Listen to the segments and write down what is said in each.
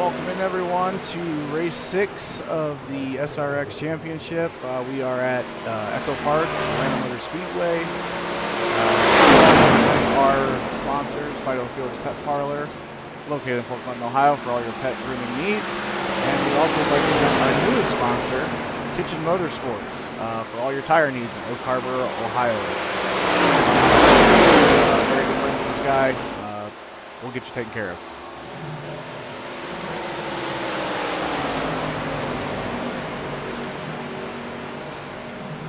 Welcome in everyone to race 6 of the SRX Championship. We are at Echo Park, Random Motor Speedway. Our sponsor, Spider Field's Pet Parlor, located in Fort Clinton, Ohio, for all your pet grooming needs. And we also would like to thank our newest sponsor, Kitchen Motorsports, for all your tire needs in Oak Harbor, Ohio. Very good friend with this guy. We'll get you taken care of.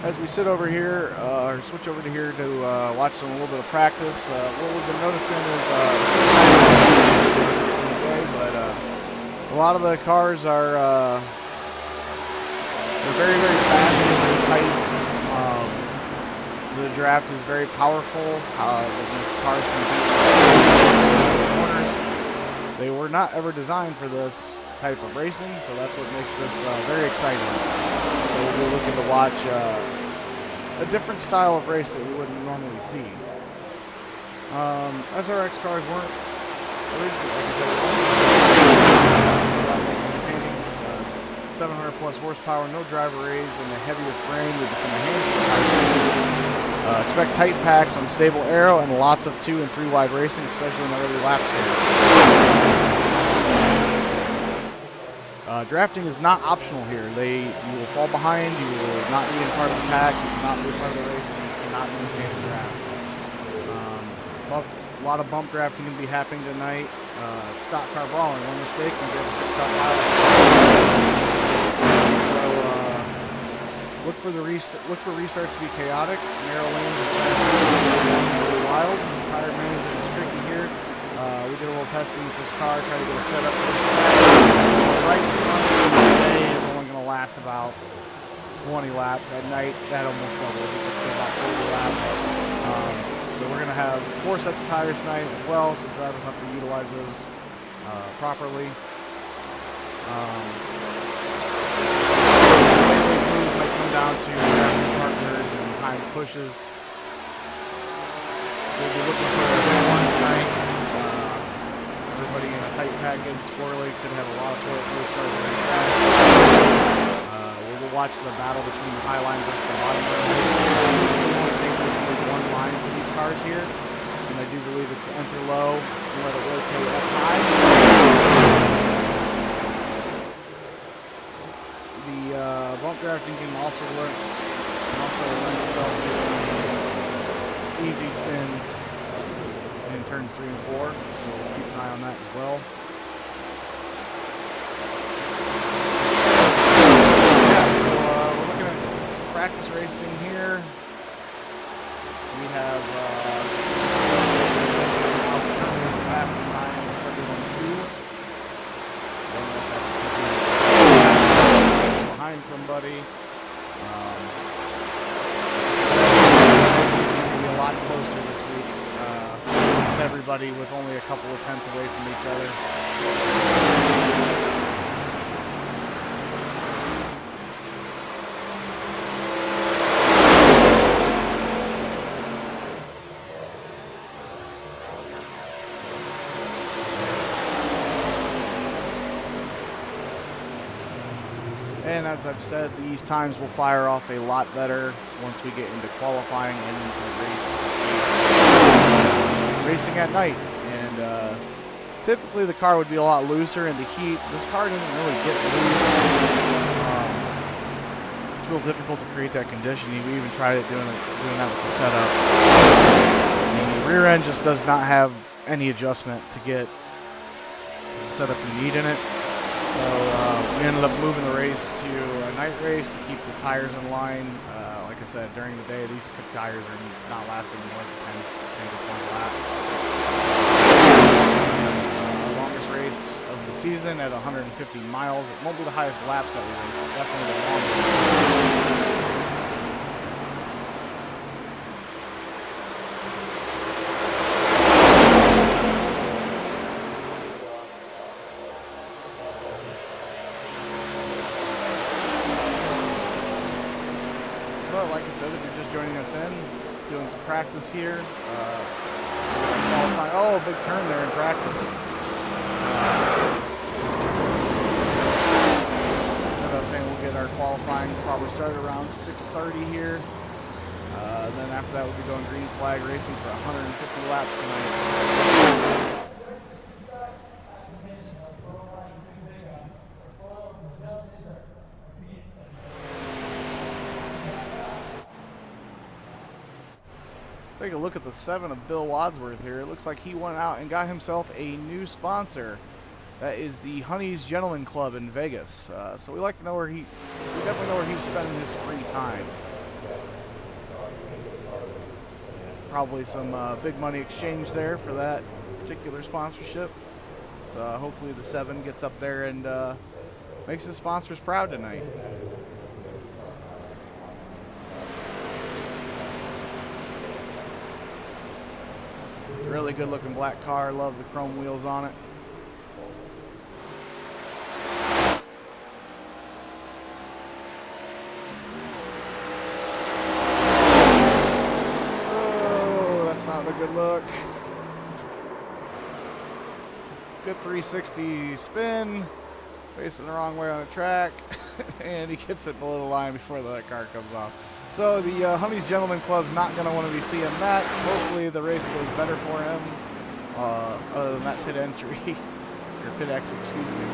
As we sit over here, or switch over to here to watch a little bit of practice, what we've been noticing is but a lot of the cars are they're very, very fast and very tight. The draft is very powerful. These cars can beat corners. They were not ever designed for this type of racing, so that's what makes this very exciting. So we'll be looking to watch a different style of race that we wouldn't normally see. SRX cars weren't originally, like I said, 700 plus horsepower, no driver aids, and a heavier frame would become a handful. Expect tight packs, unstable aero, and lots of 2 and 3 wide racing, especially in the early lap stage. Drafting is not optional here. You will fall behind, you will not be in part of the pack, you will not be a part of the race, and you cannot maintain a draft. A lot of bump drafting can be happening tonight. Stock car brawling, one mistake, and you get a 6-car pilot. So look for restarts to be chaotic. Narrow lanes and fast really wild. Tire management is tricky here. We did a little testing with this car, try to get a setup for this track. Right in front today is only going to last about 20 laps. At night, that almost doubles. It gets to about 40 laps. So we're going to have 4 sets of tires tonight as well, so drivers have to utilize those properly. Speedway's moves might come down to partners and time pushes. We'll be looking for a one tonight. Everybody in a tight pack getting squirrely, could have a lot of race cars very fast. We'll watch the battle between the high line versus the bottom line. I think there's only one line for these cars here, and I do believe it's enter low and let it rotate up high. The bump drafting can also lend itself to some easy spins in turns 3 and 4, so we'll keep an eye on that as well. Yeah, so we're looking at practice racing here. We have the fastest time in 31.2. Don't know if that's behind somebody. It's going to be a lot closer this week. Everybody with only a couple of tenths away from each other. And as I've said, these times will fire off a lot better once we get into qualifying and into the racing at night. And typically the car would be a lot looser in the heat. This car doesn't really get loose. It's real difficult to create that conditioning. We even tried it doing that with the setup. And the rear end just does not have any adjustment to get the setup you need in it. So we ended up moving the race to a night race to keep the tires in line. Like I said, during the day, these tires are not lasting more than 10 to 20 laps. Our longest race of the season at 150 miles. It won't be the highest laps that we race, but definitely the longest. But like I said, if you're just joining us in, doing some practice here, oh, big turn there in practice. qualifying will probably start around 6:30 here. Then after that, we'll be going green flag racing for 150 laps tonight. Take a look at the 7 of Bill Wadsworth here. It looks like he went out and got himself a new sponsor. That is the Honey's Gentleman Club in Vegas. So we like to know we definitely know where he's spending his free time. Probably some big money exchange there for that particular sponsorship. So hopefully the 7 gets up there and makes his sponsors proud tonight. It's a really good looking black car. Love the chrome wheels on it. Oh, that's not a good look. Good 360 spin. Facing the wrong way on the track. And he gets it below the line before that car comes off. So the Honey's Gentleman Club's not going to want to be seeing that. Hopefully the race goes better for him. Other than that pit entry, or pit exit, excuse me.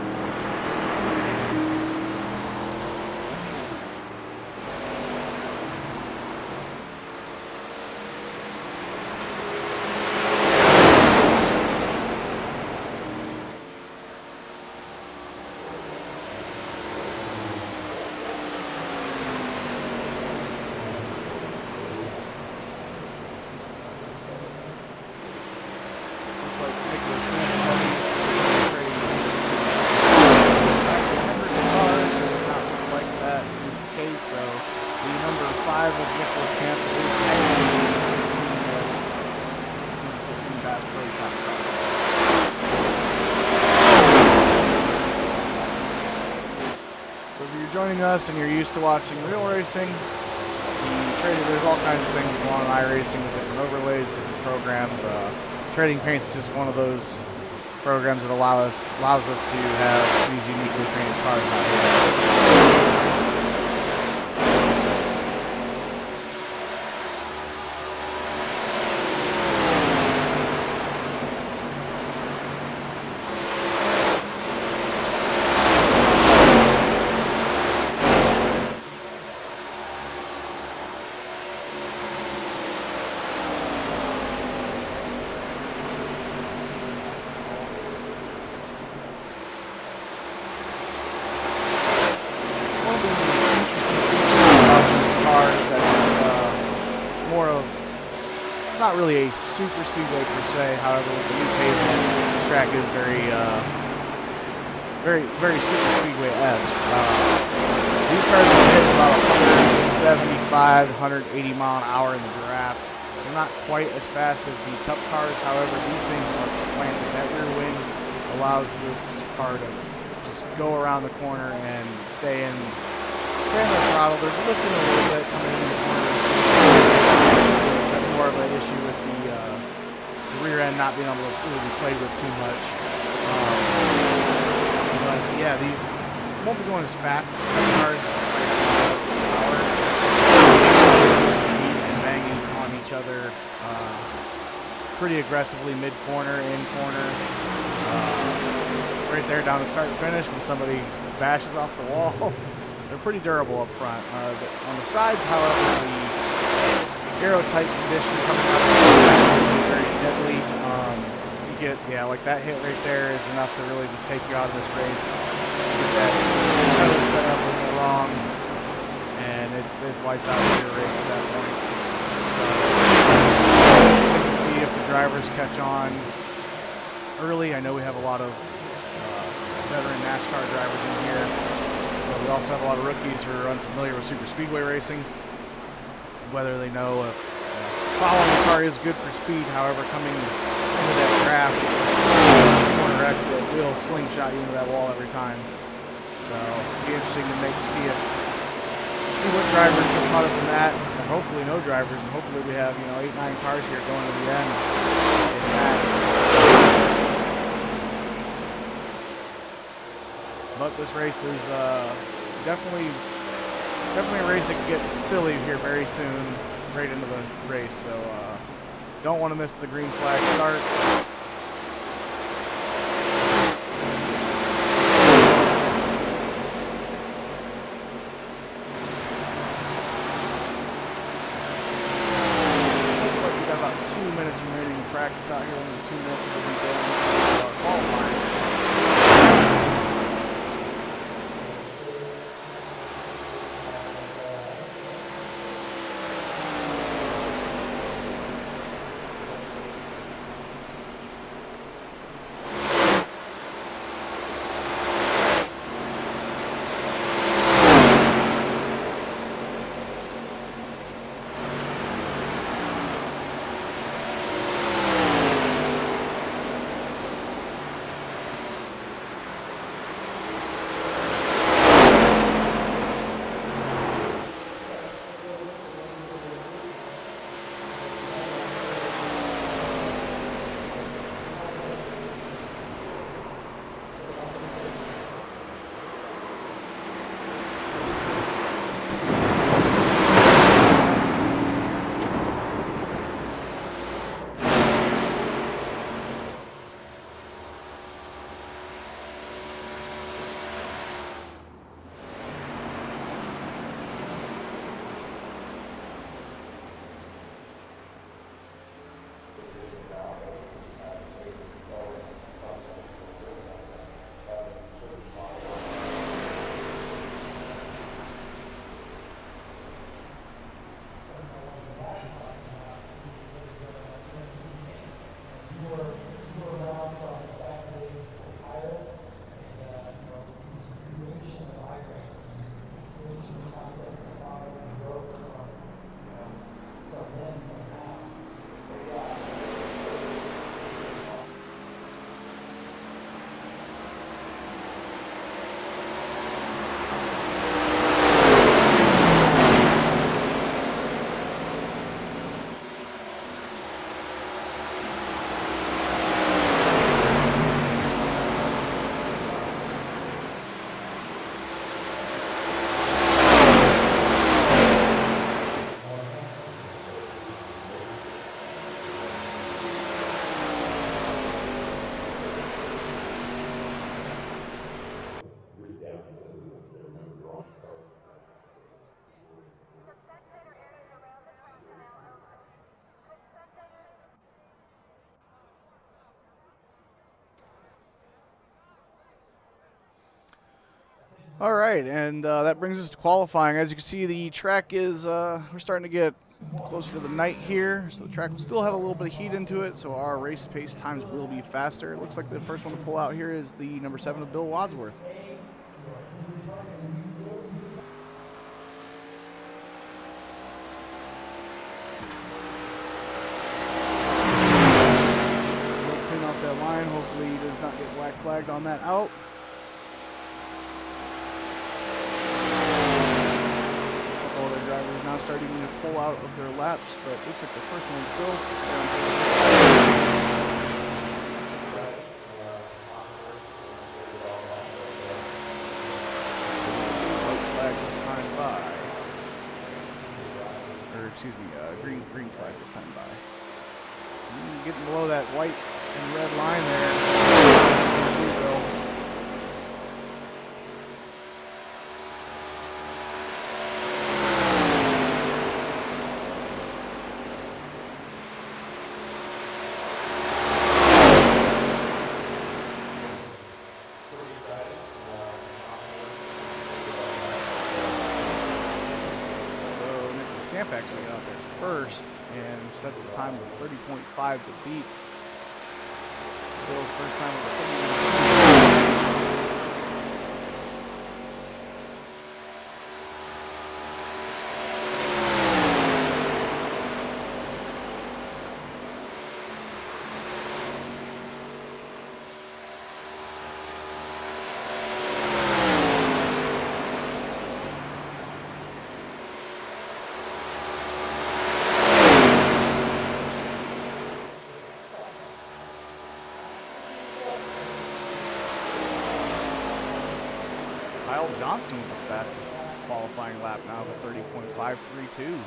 Joining us and you're used to watching real racing, there's all kinds of things going on in iRacing with different overlays, different programs. Trading Paints is just one of those programs that allows us to have these uniquely painted cars out here. Not really a super speedway per se. However, with the new pavement, this track is very super speedway-esque. These cars are hitting about 175, 180 mile an hour in the draft. They're not quite as fast as the Cup cars. However, these things are planted. That rear wing allows this car to just go around the corner and stay in the throttle. They're lifting a little bit coming into the corner. More of an issue with the rear end not being able to really be played with too much. But yeah, these won't be going as fast as the cars, power and banging on each other pretty aggressively mid-corner, in-corner. Right there down to start and finish when somebody bashes off the wall. They're pretty durable up front. On the sides, however, the aero-type condition coming out is very deadly. You get, like that hit right there is enough to really just take you out of this race. Get that totally set up a little wrong, and it's lights out of your race at that point. So, interesting to see if the drivers catch on early. I know we have a lot of veteran NASCAR drivers in here, but we also have a lot of rookies who are unfamiliar with super speedway racing. Whether they know following the car is good for speed, however, coming into that draft, corner exit will slingshot you into that wall every time. So it'll be interesting to see what drivers get caught up in that, and hopefully no drivers, and hopefully we have 8, 9 cars here going to the end in that. But this race is definitely definitely a race that could get silly here very soon, right into the race. So don't want to miss the green flag start. Practice out here in the 2 minutes of the weekend qualifying. All right, and that brings us to qualifying. As you can see, the track is, we're starting to get closer to the night here, so the track will still have a little bit of heat into it, so our race pace times will be faster. It looks like the first one to pull out here is the number 7 of Bill Wadsworth. He'll clean off that line. Hopefully he does not get black flagged on that out. Drivers now starting to pull out of their laps, but it looks like the first one is Bill, so stay on white flag this time by, or excuse me, green flag this time by. Getting below that white and red line there. Bill. Actually got out there first and sets the time of 30.5 to beat Bill's first time with a 30. Johnson with the fastest qualifying lap now of a 30.532.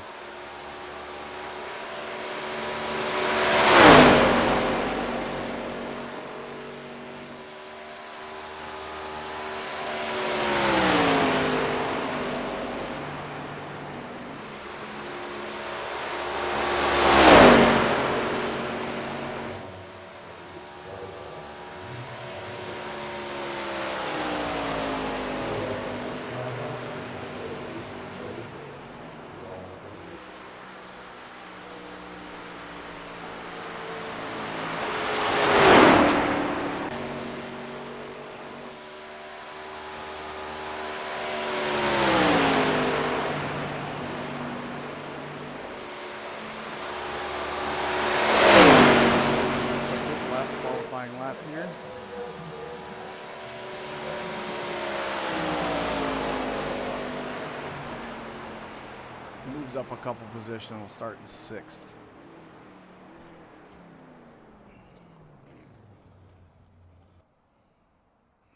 Lap here. Moves up a couple positions. We'll start in 6th.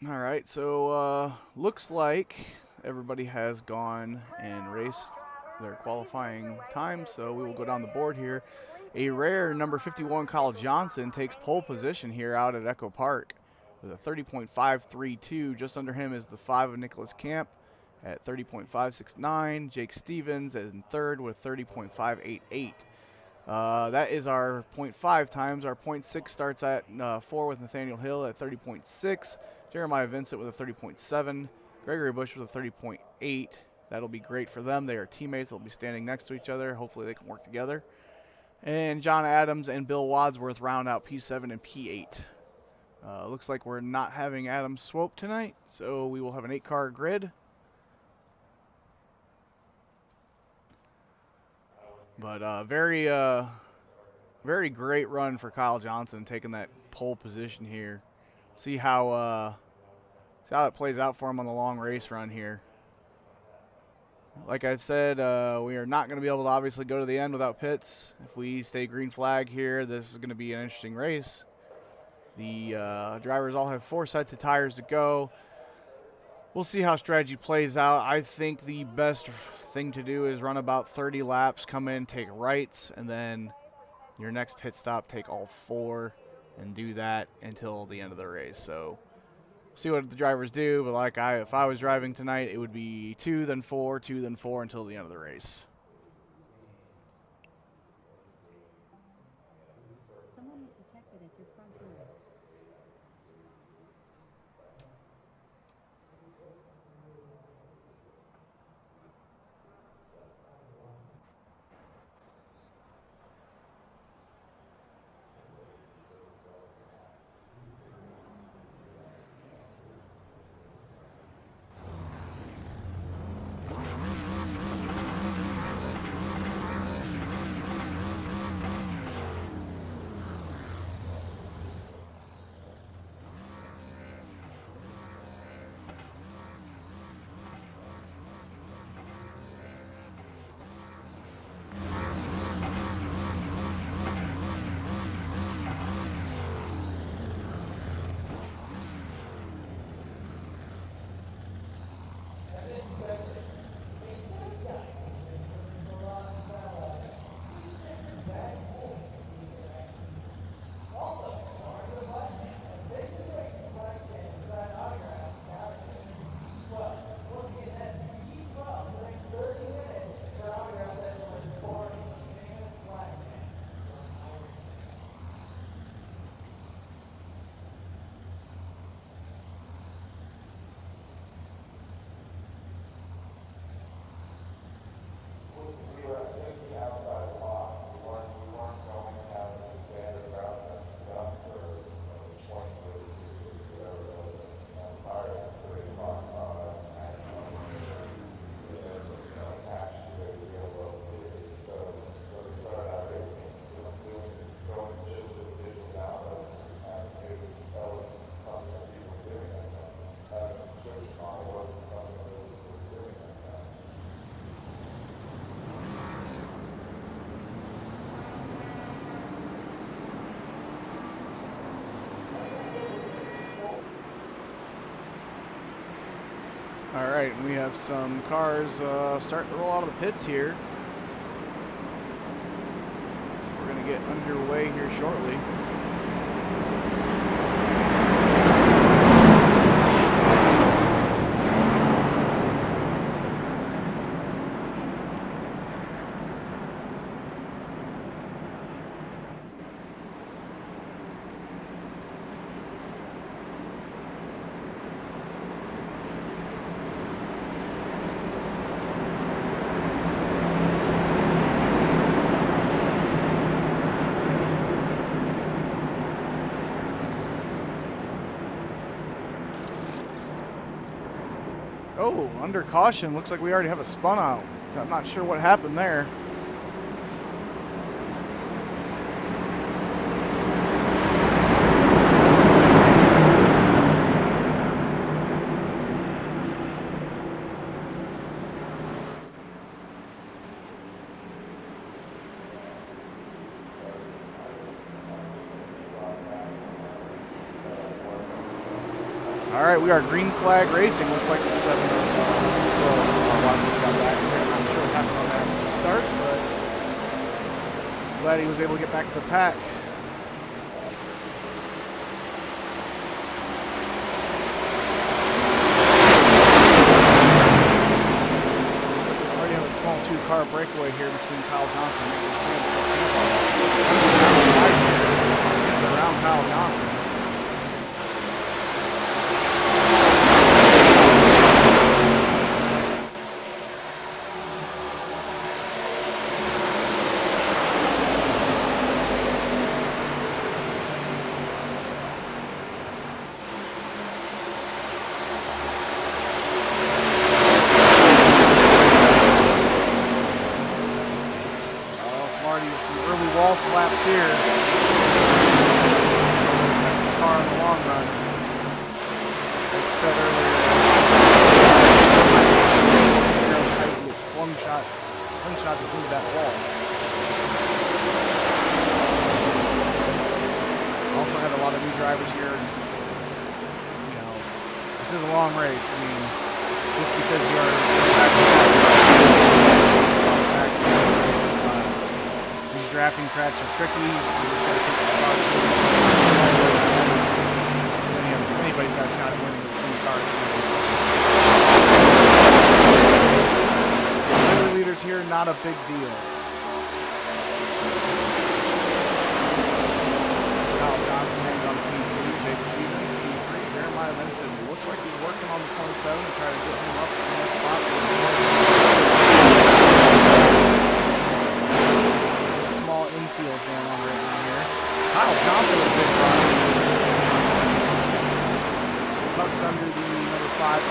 All right, so looks like everybody has gone and raced their qualifying time, so we will go down the board here. A rare number 51 Kyle Johnson takes pole position here out at Echo Park with a 30.532. Just under him is the 5 of Nicholas Camp at 30.569. Jake Stevens is in 3rd with 30.588. That is our 0.5 times. Our 0.6 starts at 4 with Nathaniel Hill at 30.6. Jeremiah Vincent with a 30.7. Gregory Bush with a 30.8. That'll be great for them. They are teammates. They'll be standing next to each other. Hopefully they can work together. And John Adams and Bill Wadsworth round out P7 and P8. Looks like we're not having Adams swope tonight, so we will have an 8-car grid. But very great run for Kyle Johnson taking that pole position here. See how it plays out for him on the long race run here. Like I've said, we are not going to be able to obviously go to the end without pits. If we stay green flag here, this is going to be an interesting race. The drivers all have 4 sets of tires to go. We'll see how strategy plays out. I think the best thing to do is run about 30 laps, come in, take rights, and then your next pit stop, take all 4, and do that until the end of the race. So see what the drivers do, but if I was driving tonight, it would be 2, then 4, 2, then 4 until the end of the race. Someone was detected at your front door. All right, and we have some cars starting to roll out of the pits here. So we're going to get underway here shortly. Oh, under caution. Looks like we already have a spun out. I'm not sure what happened there. All right, we are green flag racing. Looks like the 7 got back here. I'm not sure what happened on that start, but glad he was able to get back to the pack. Already have a small 2-car breakaway here between Kyle Johnson and Nicholas Campbell. It's around Kyle Johnson. Slaps here. That's the car in the long run. As said earlier, tight to get slingshot through that wall. Also had a lot of new drivers here. You know, this is a long race. I mean, just because you are drafting tracks are tricky. You just got to pick the car. Anybody's got a shot at winning the car. Other leaders here, not a big deal. Kyle Johnson hangs on P2, Jake Stevens, P3, Jeremiah Vincent. Looks like he's working on the 27 to try to get him up in that spot. Infield going on right now here. Kyle Johnson with a big run. Tucks under the number 5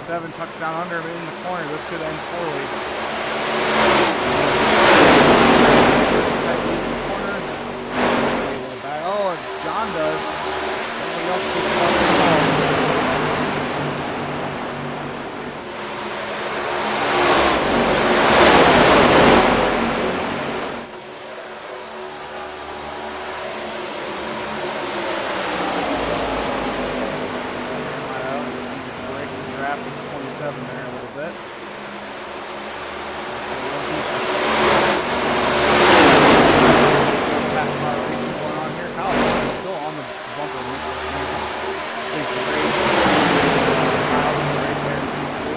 7 tucks down under him in the corner. This could end poorly. Oh, John does. Everybody else keeps it up. there a little bit. Car racing going on here. Kyle is still on the bumper with this thing. It's great. Kyle right there in P2.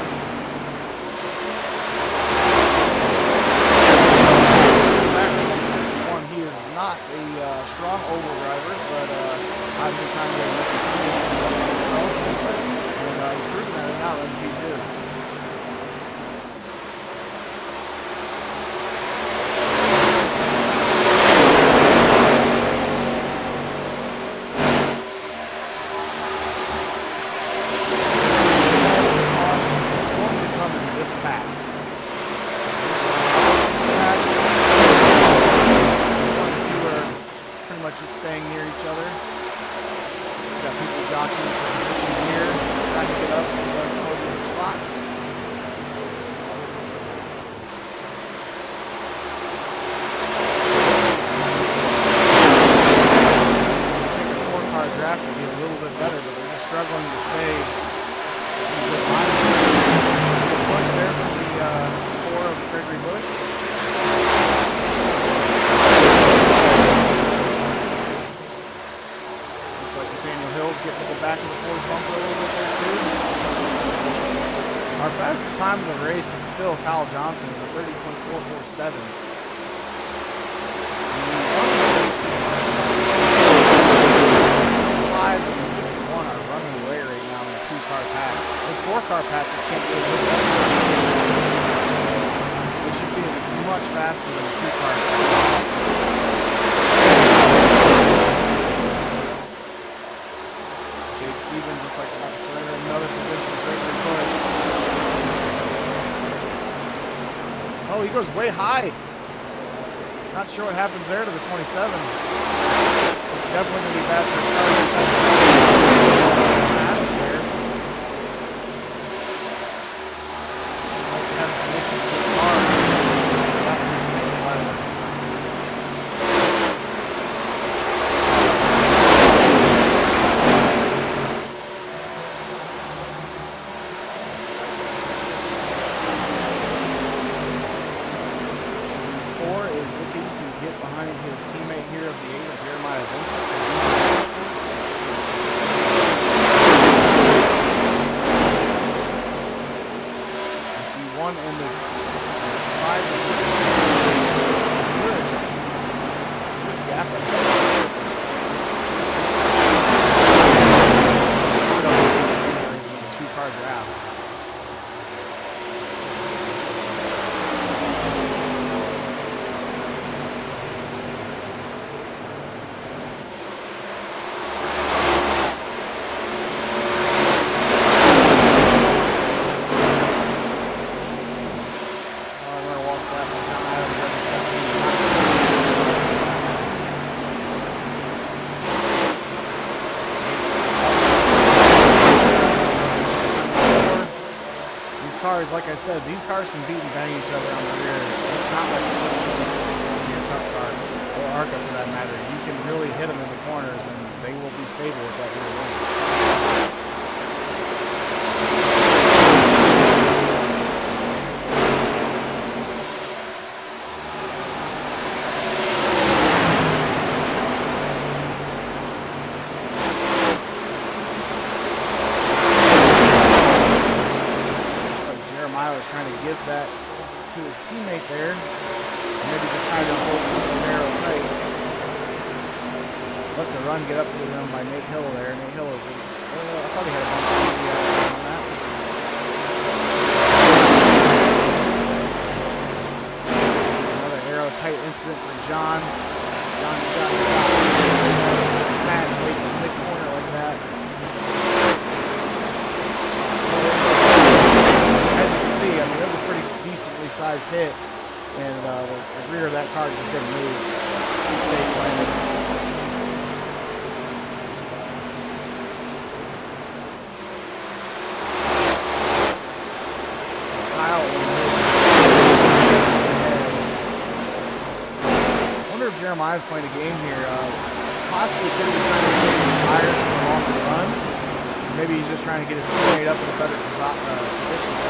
He is not a strong oval driver, but I've been trying to make himself, and he's proving that now in P2. It's going to come in this pack. Just staying near each other. We've got people jockeying for position here, trying to get up to those podium spots. I think the 4-car draft will be a little bit better, but they're just struggling to stay in good line. Good push there from the 4 of Gregory Bush. Getting to the back of the Ford bumper a little bit there too. Our fastest time of the race is still Kyle Johnson with a 30.447. Five and 51 are running away right now in a 2-car pack. This 4-car pack just can't get a little better. They should be much faster than a 2-car pack. Stevens looks like about to surrender another position. Gregory Bush. Oh, he goes way high. Not sure what happens there to the 27. It's definitely going to be bad for his car. What happens there? Might be having some issues with his car. That would be a slide. Behind his teammate here of the 8 of Jeremiah Vincent. 51 and the 5 good gap up there. 2-car draft. Like I said, these cars can beat and bang each other on the rear. It's not like your cup car or ARCA for that matter. You can really hit them in the corners and they will be stable with that rear wing. Trying to give that to his teammate there, and maybe just trying to hold the narrow tight. Lets a run get up to him by Nate Hill there. Nate Hill is, I thought he had a bump on that. Another narrow tight incident for John. John, you got to stop. Matt, mid-corner like that. I mean, it was a pretty decently sized hit, and the rear of that car just didn't move. It stayed planted. Kyle I wonder if Jeremiah's playing a game here. Possibly could be trying to save his tires for a longer run. Maybe he's just trying to get his teammate up in a better position.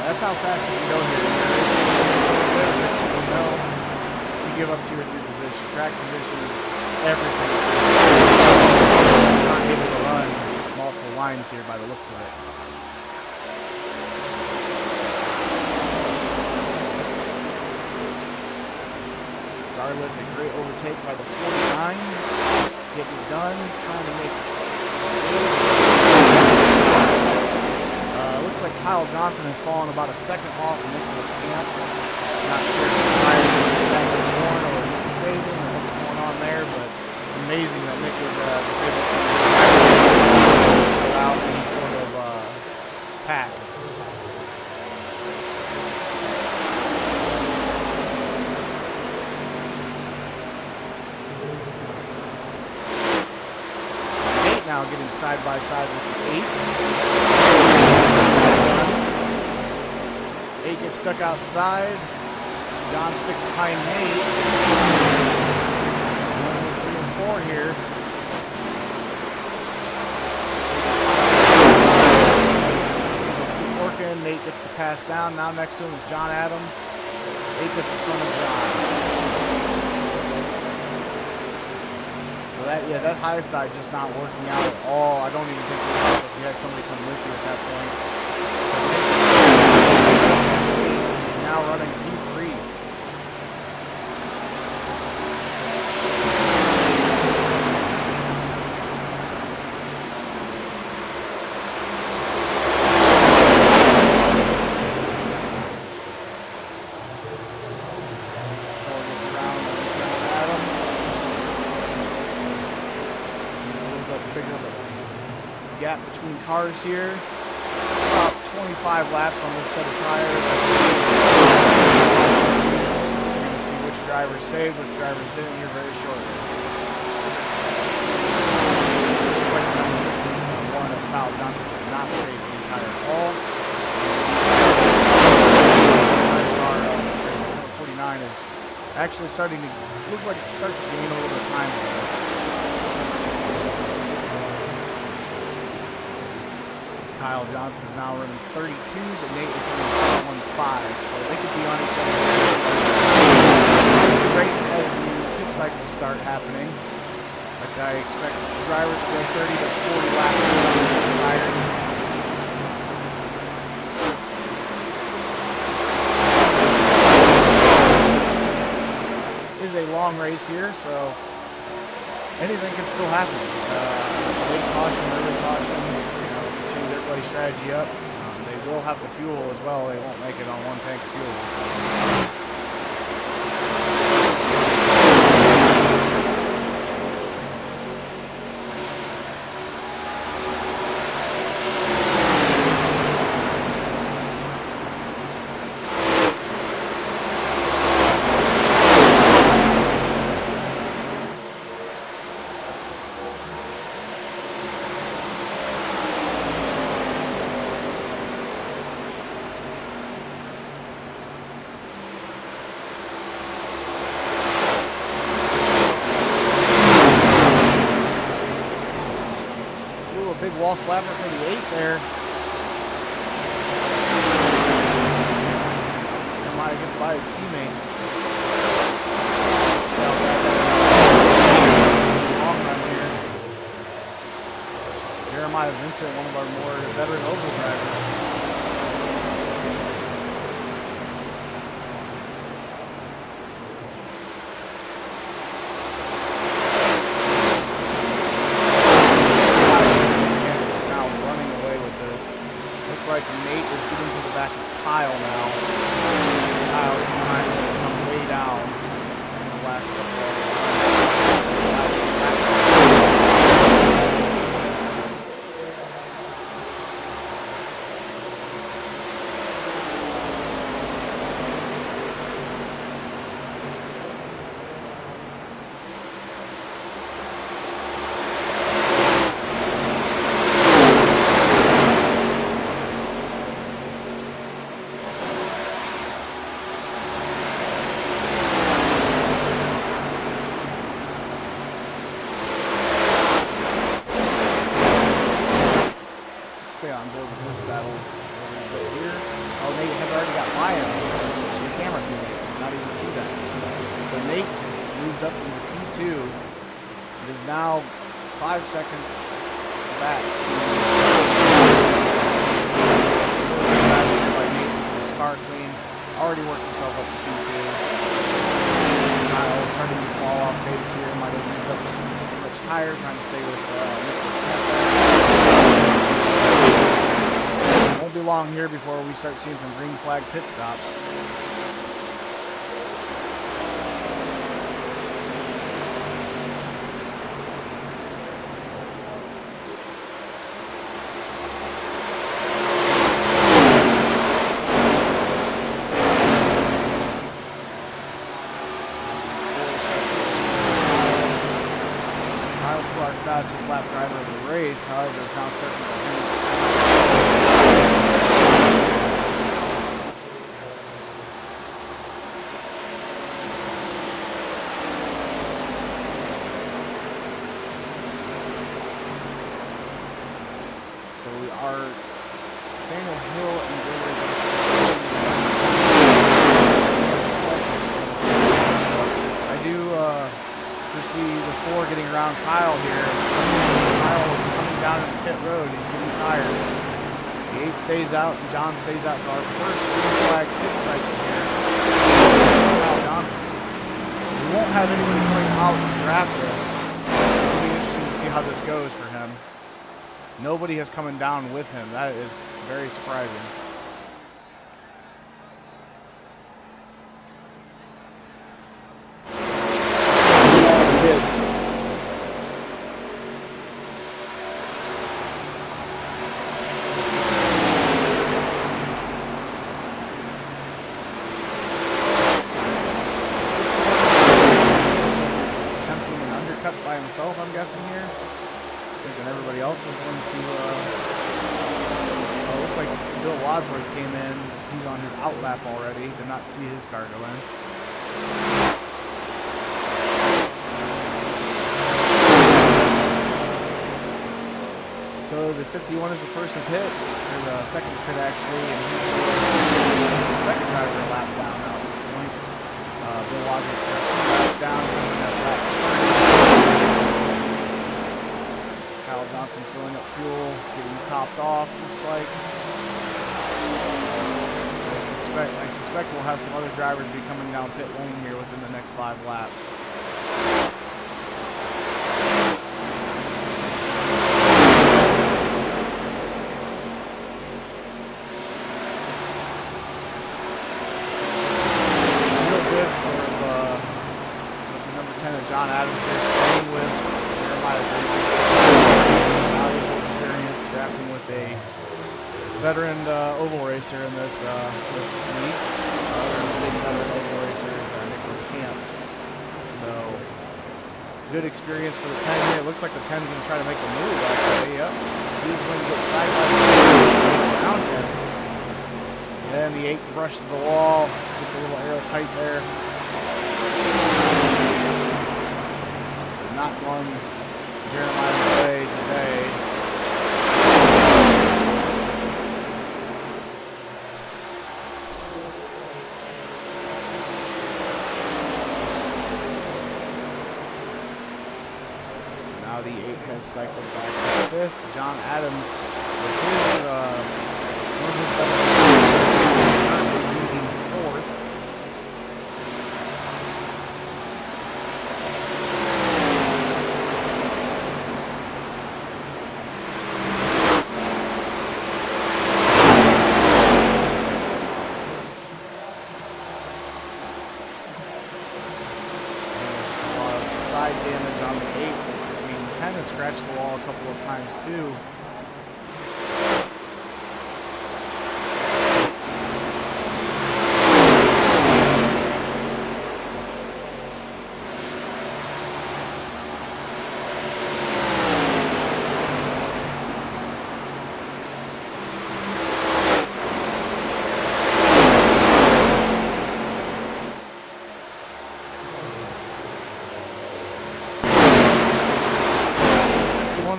That's how fast you can go here. You give up 2 or 3 positions. Track position is everything. You're not able to run multiple lines here by the looks of it. Regardless, a great overtake by the 49. Getting it done, trying to make looks like Kyle Johnson has fallen about a second off Nicholas Camp. Not sure if he's tired of back to the horn or if he's saving or what's going on there, but it's amazing that Nick was able to without any sort of pack. Now getting side by side with the 8. 8 gets stuck outside. John sticks behind Nate. 3 and 4 here. Keep working. Nate gets the pass down. Now next to him is John Adams. 8 gets in front of John. That high side just not working out at all. I don't even think it would help if you had somebody come with you at that point. He's now running P3. Gap between cars here. About 25 laps on this set of tires. You're going to see which drivers saved, which drivers didn't here very shortly. Looks like one of Kyle Johnson did not save the entire all. Car 49 is actually starting to, looks like it's starting to gain a little bit of time here. Kyle Johnson is now running 32s and Nate is running 1.5, so they could be on each other. Great as the pit cycles start happening. Like I expect the drivers to go 30 to 40 laps on the tires. It is a long race here, so anything can still happen. Late caution, early caution. Everybody strategy up. They will have to fuel as well. They won't make it on 1 tank of fuel. So. Big wall slapper for the 8 there. Jeremiah gets by his teammate. Long run here. Jeremiah Vincent, one of our more veteran oval drivers. Like Nate is getting to the back of Kyle now. Kyle's trying to come way down in the last bit here. Oh, Nate has already got by him. Switch the camera to Nate. Did not even see that. So Nate moves up into P2. It is now 5 seconds back. By Nate, his car clean. Already worked himself up to P2. Kyle starting to fall off base here. Might have used up some too much tire, trying to stay with Nicholas Kemp. Won't be long here before we start seeing some green flag pit stops. Fastest lap driver of the race, however, is now starting to lose. So we are Daniel Hill and Gregory. I do foresee the 4 getting around Kyle here. Kyle is coming down in the pit road. He's getting tires. The 8 stays out and John stays out. So our first green flag pit cycle here. Kyle Johnson. We won't have anybody coming out to draft it. It'll be interesting to see how this goes for him. Nobody has come down with him. That is very surprising. I'm guessing here. Thinking everybody else is going to. Oh, it looks like Bill Wadsworth came in. He's on his out lap already. Did not see his car go in. So the 51 is the first to pit, or the second to pit actually, and he's the second driver a lap down now at this point. Bill Wadsworth got 2 laps down, and that lap 30. Kyle Johnson filling up fuel, getting topped off, looks like. I suspect we'll have some other drivers be coming down pit lane here within the next 5 laps. Real good for number 10 of John Adams here, staying with Jeremiah Racing. Valuable experience drafting with a veteran oval racer in this meet. Another big veteran oval racer is Nicholas Kemp. So good experience for the 10 here. It looks like the 10 is going to try to make a move actually. Yep. He's going to get side by side around him. And then the 8 brushes the wall, gets a little aero tight there. Not going Jeremiah's way today. Now the 8 has cycled back to 5th. John Adams with his one of his better currently leading 4th. Damage on the 8. I mean, the 10 has scratched the wall a couple of times too.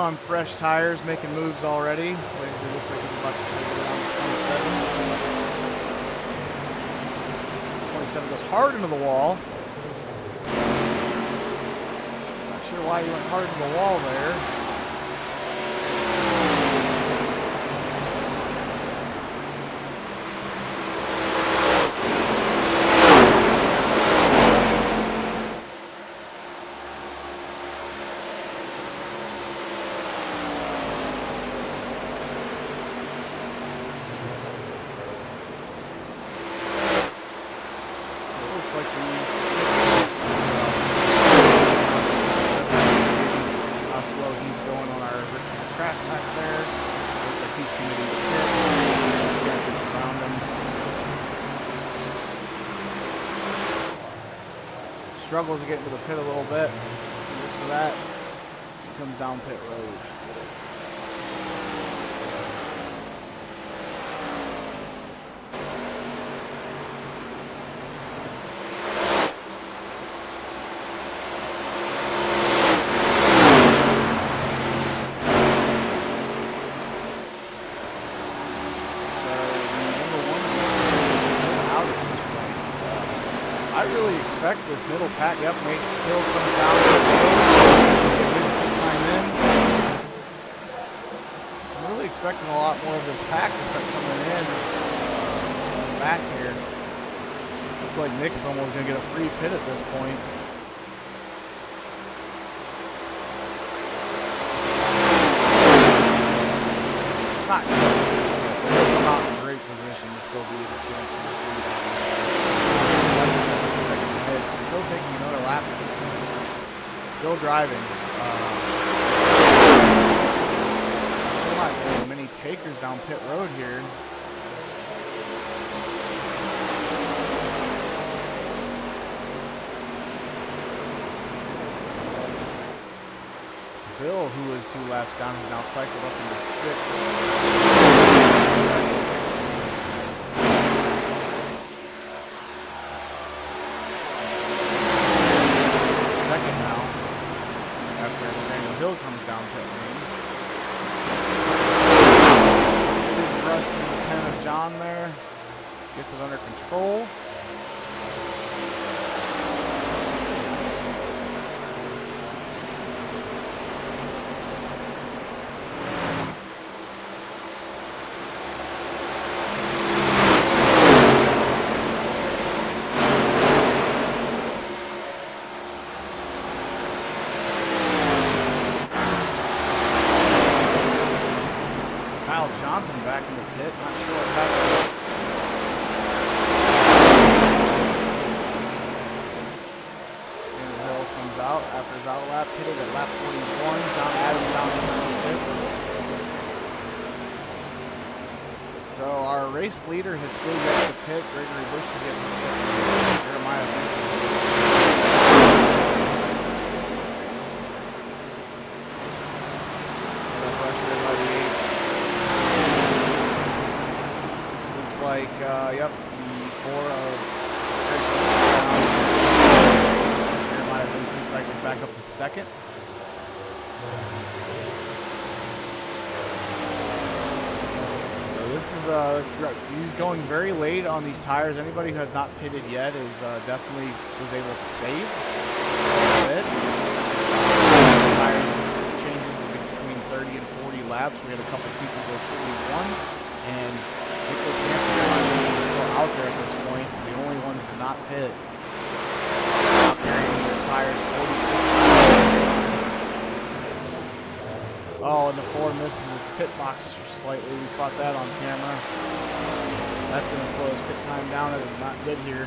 On fresh tires, making moves already. Looks like he's about to go down to 27. 27 goes hard into the wall. Not sure why he went hard into the wall there. Struggles to get into the pit a little bit. Looks at that. Comes down pit road. Expect this middle pack. Yep, Nate Hill comes down. Get his pit time in. I'm really expecting a lot more of this pack to start coming in back here. Looks like Nick is almost going to get a free pit at this point. Not good. He'll come out in a great position to still be able to chance for this lead. Still taking another lap at this point. Still driving. Still not getting many takers down pit road here. Bill, who was 2 laps down, has now cycled up into 6. Hill comes down pit lane. Big rush from the 10 of John there. Gets it under control. Back in the pit, not sure what happened. Hill comes out after his out lap, pitted at lap 41. John Adams down in the pits. So our race leader has still yet to pit. Gregory Bush is getting to pit. Jeremiah Vincent. Yep, the 4 of Jeremiah Vincent cycles back up to 2nd. So this is he's going very late on these tires. Anybody who has not pitted yet is definitely was able to save a bit. Tire changes between 30 and 40 laps. We had a couple people go 41, and Nicholas Camper is still out there at this point. The only ones to not pit. Out carrying their tires 46. Oh, and the 4 misses its pit box slightly. We caught that on camera. That's going to slow his pit time down. That is not good here.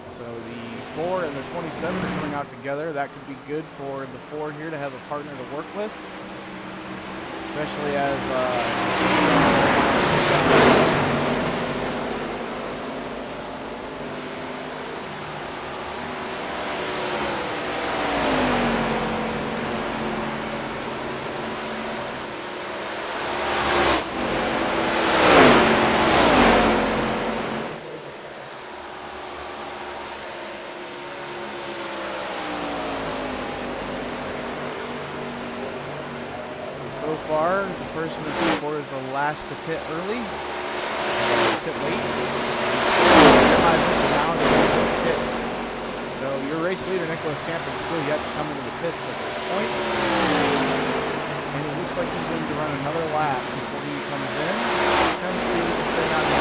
So the 4 and the 27 are coming out together. That could be good for the 4 here to have a partner to work with, especially as so far, the person in P4 is the last to pit early, pit late. And now is going to the pits. So your race leader, Nicholas Camp, is still yet to come into the pits at this point. And it looks like he's going to run another lap before he comes in. Potentially he can stay on the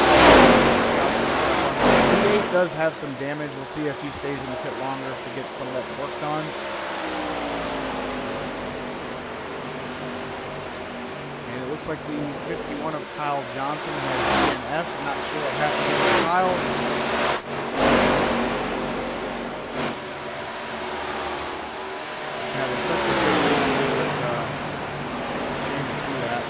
V8 does have some damage. We'll see if he stays in the pit longer to get some of that worked on. And it looks like the 51 of Kyle Johnson has an F. Not sure what happened with Kyle. He's having such a good race too. It's a shame to see that.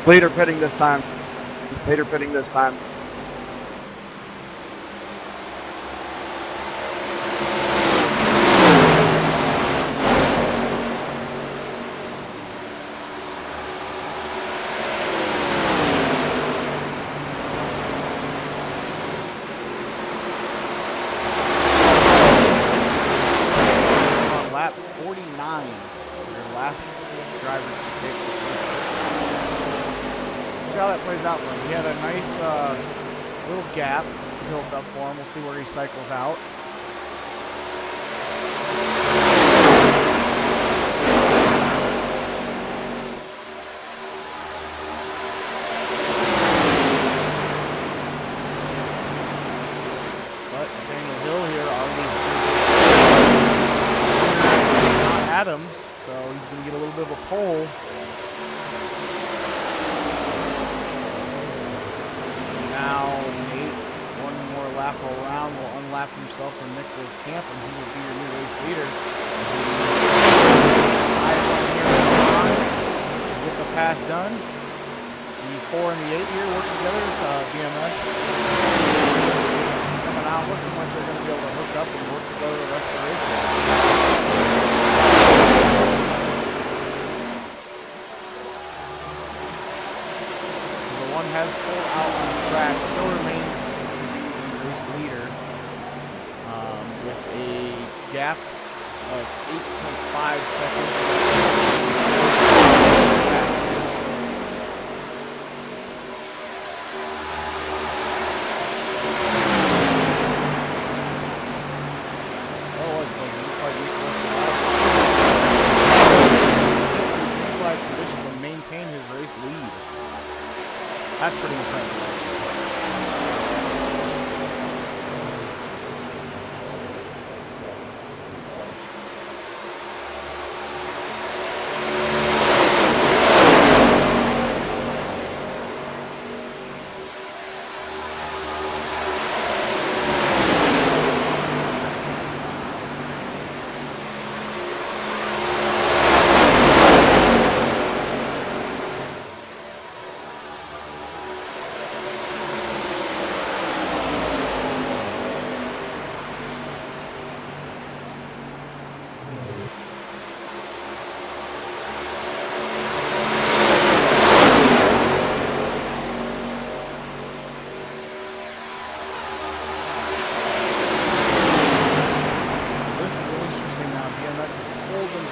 Leader pitting this time. Leader pitting this time. On lap 49, your last driver to take the first pit. See how that plays out for him. He had a nice little gap built up for him. We'll see where he cycles out. But Daniel Hill here already Adams, so he's going to get a little bit of a pole. Now, Nate, one more lap around, will unlap himself from Nicholas Camp, and he will be your new race leader. Side one here and get the pass done. The 4 and the 8 here work together with BMS. Coming out looking like they're going to be able to hook up and work together the rest of the race. One has pulled out on the track, still remains to be the race leader with a gap of 8.5 seconds. Oh, it looks like Nicholas Flag conditions and maintain his race lead. That's pretty impressive, actually.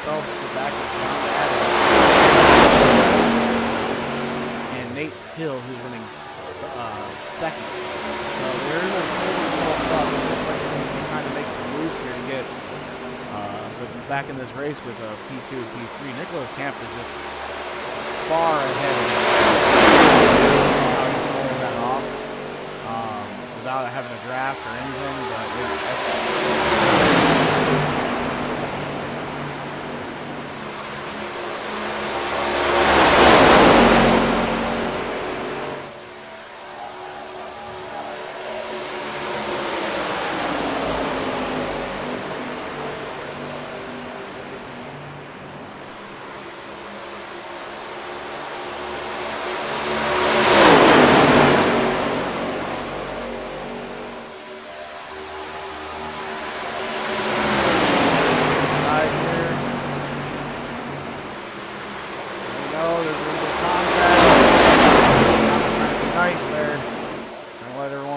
himself at the back of John Adams. And Nate Hill, who's running second. So they're able to pull themselves up. It looks like they're going to kind of make some moves here to get back in this race with P2 and P3. Nicholas Camp is just far ahead of him. He's pulling that off without having a draft or anything, but that's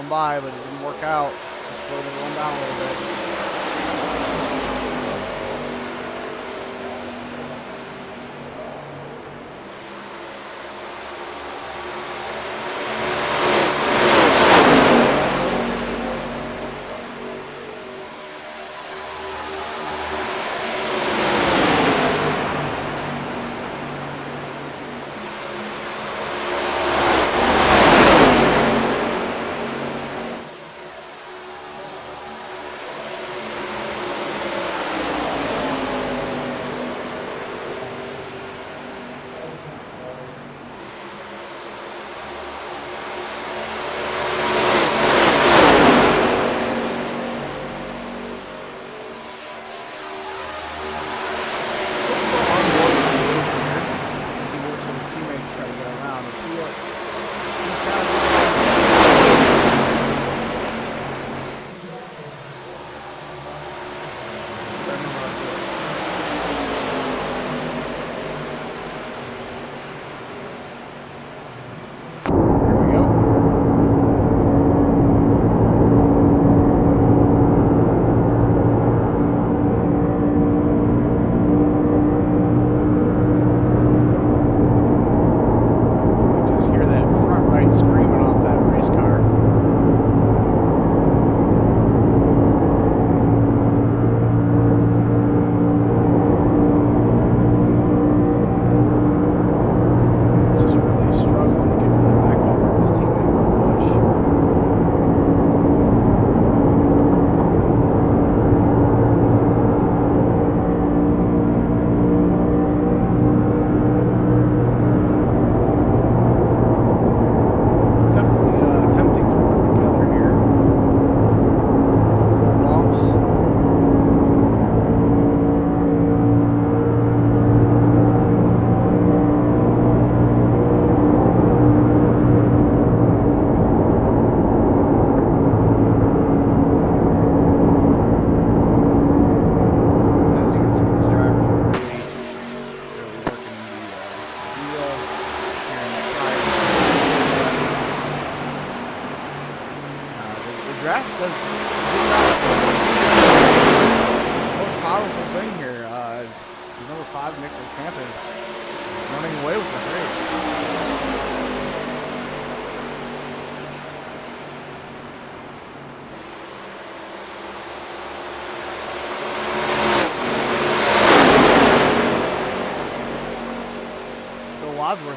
him by, but it didn't work out. So slowed everyone down a little bit.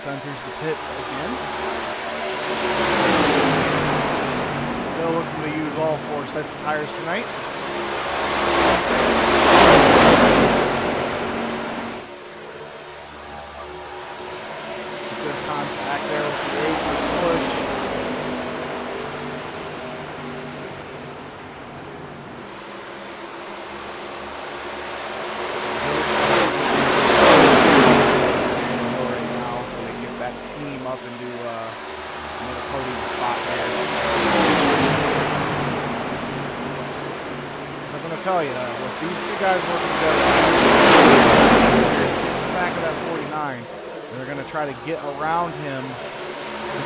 Enters the pits again. Still looking to use all 4 sets of tires tonight. Good contact there with the 8 push. Up into another podium spot there. So I'm going to tell you, with these 2 guys working together, back of that 49, they're going to try to get around him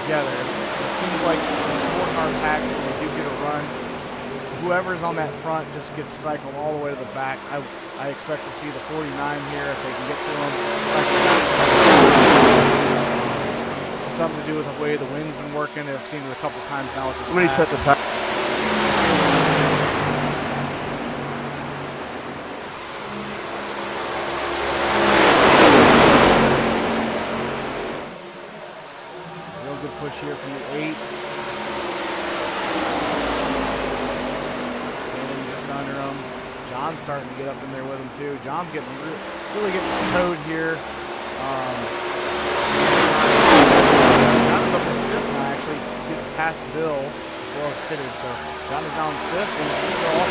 together. It seems like the 4-car packs, when they do get a run, whoever's on that front just gets cycled all the way to the back. I expect to see the 49 here, if they can get to him, cycle back. Something to do with the way the wind's been working. I've seen it a couple times now with this. Somebody set the time. Real good push here from the 8. Standing just under him. John's starting to get up in there with him too. John's getting really getting towed here. John's up in 5th now, actually gets past Bill as well as pitted, so John is down 5th and he's still off.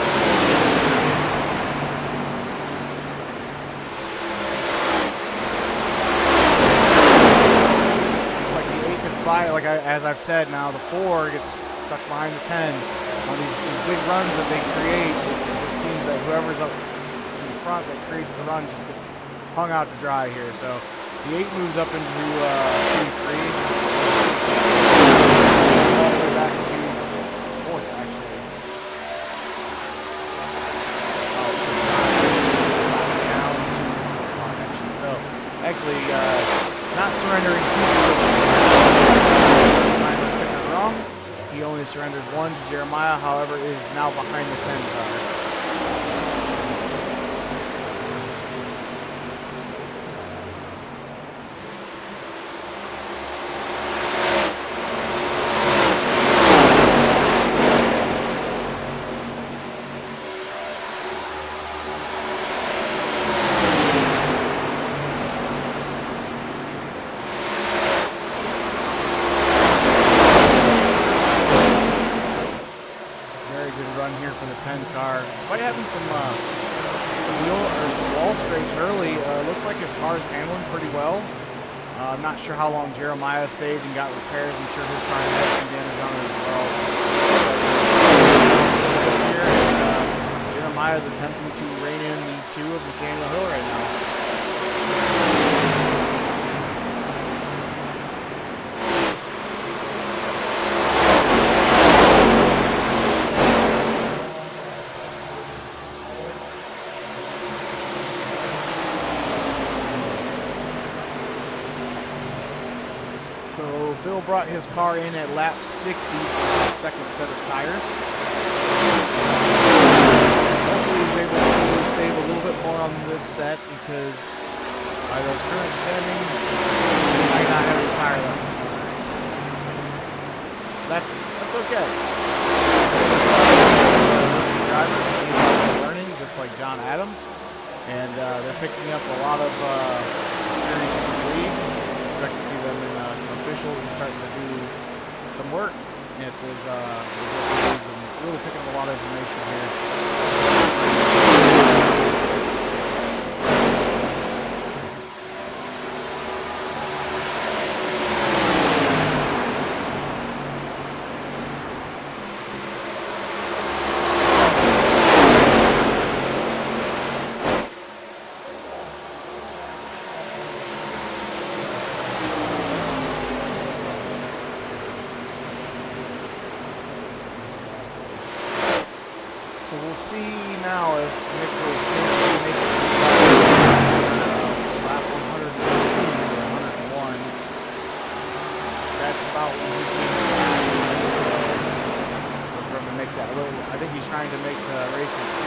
Looks like the 8 gets by, like as I've said now, the 4 gets stuck behind the 10 on these big runs that they create. It just seems that whoever's up in front that creates the run just gets hung out to dry here. So the 8 moves up into Q3. All the way back to only surrendered 1 to Jeremiah, however, is now behind the 10 car. Despite having some wall scrapes early, looks like his car is handling pretty well. I'm not sure how long Jeremiah stayed and got repairs. I'm sure his car had some damage on it as well. Here, and, Jeremiah is attempting to rein in the 2 of Nathaniel Hill right now. So Bill brought his car in at lap 60 for his second set of tires. Hopefully he's able to save a little bit more on this set because by those current standings, he might not have a tire left in the race. That's okay. Drivers are learning just like John Adams, and they're picking up a lot of experience in this league. Expect to see them in some officials and starting to do some work at those leagues and really picking up a lot of information here. So we'll see now if Nicholas can make it to lap 102 or 101. That's about when he came in last time, so look for him to make that little. I think he's trying to make the race in 3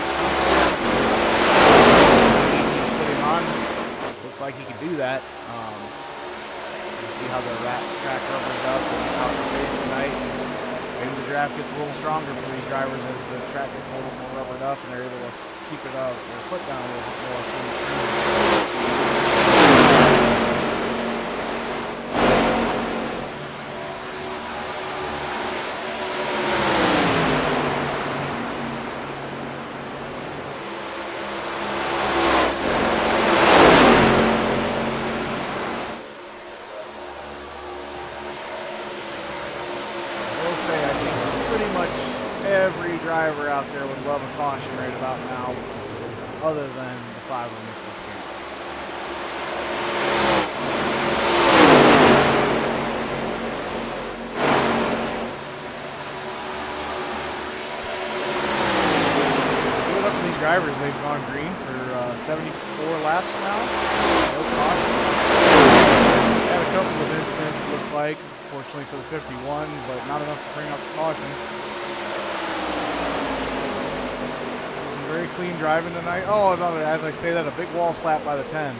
he's putting on. Looks like he can do that. Let's see how the track rubbers up and how it stays tonight. Maybe the draft gets a little stronger for these drivers as the track gets a little more rubbered up and they're able to keep it up, their foot down a little bit more for these pretty much every driver out there would love a caution right about now, other than the 5 of Nicholas Camp. Give it up to these drivers. They've gone green for 74 laps now. No cautions. Had a couple of incidents, it looked like. Fortunately for the 51, but not enough to bring up the caution. So some very clean driving tonight. Oh, no, as I say that, a big wall slap by the 10.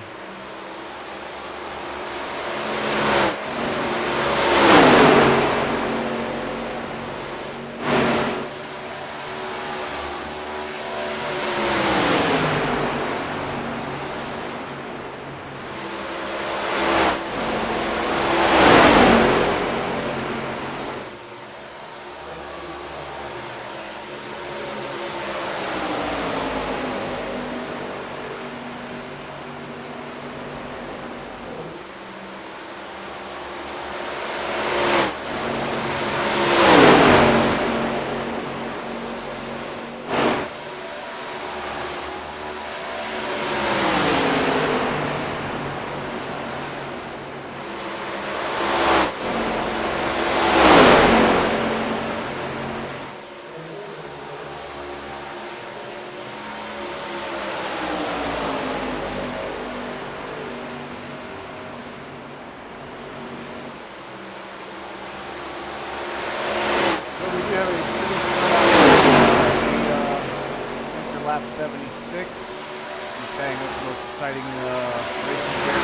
76. He's staying with the most exciting racing here.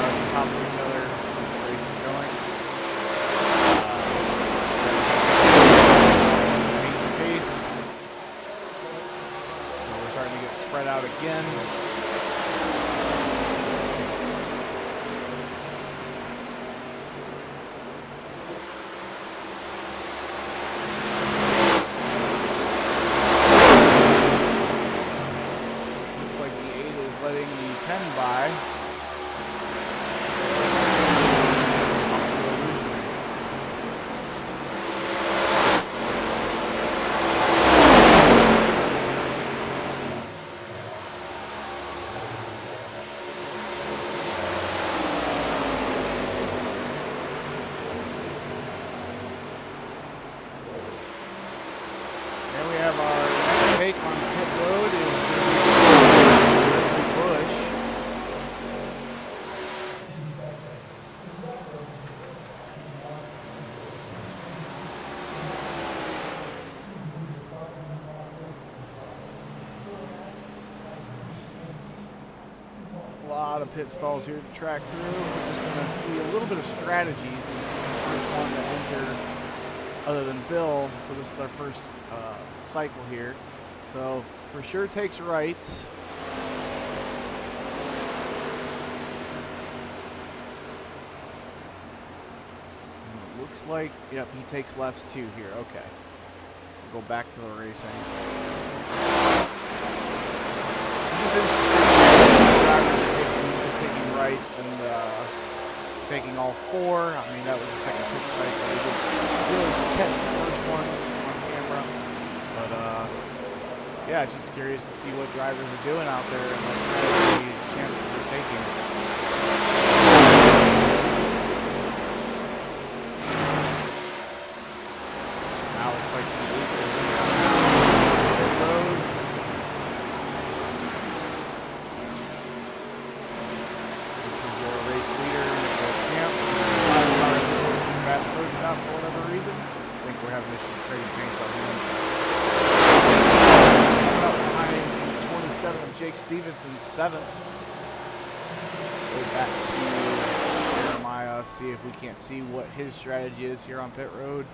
On top of each other as the race is going. Main's pace. So we're starting to get spread out again. Letting the 10 by. There we have our next take on pit road is a lot of pit stalls here to track through. We're just going to see a little bit of strategy since he's the first one to enter other than Bill. So this is our first cycle here. So for sure takes rights. And it looks like, yep, he takes lefts too here. Okay. We'll go back to the racing. Just taking rights and taking all four. I mean, that was the second pit cycle. We didn't really catch the first ones on camera, but yeah, it's just curious to see what drivers are doing out there and what kind of chances they're taking. Now it's like the 8 road. For whatever reason. I think we're having issues trading paints on him. Up behind 27 of Jake Stevenson, 7th. Go back to Jeremiah, see if we can't see what his strategy is here on pit road.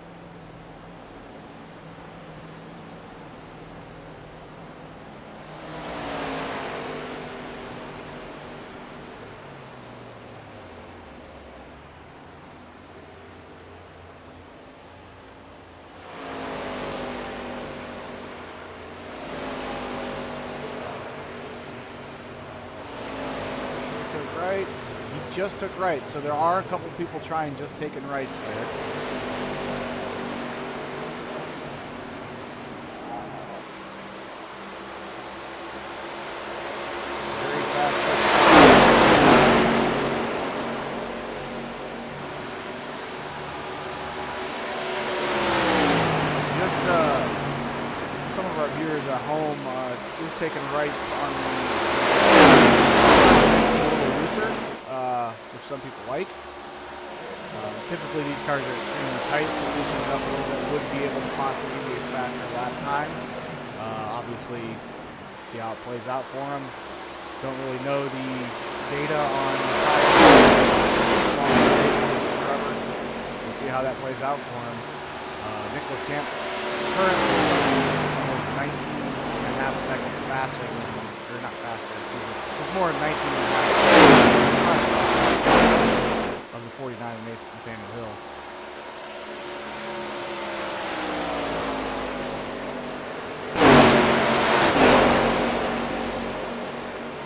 Rights. He just took rights, so there are a couple people trying just taking rights there. Very fast. Just some of our viewers at home is taking rights on the which some people like. Typically these cars are extremely tight, so loosening it up a little bit would be able to possibly give you a faster lap time. Obviously, see how it plays out for him. Don't really know the data on the tires. We'll see how that plays out for him. Nicholas Camp currently almost 19 and a half seconds faster than, or not faster, it's more than 19 and a half of the 49 and Nathaniel Hill.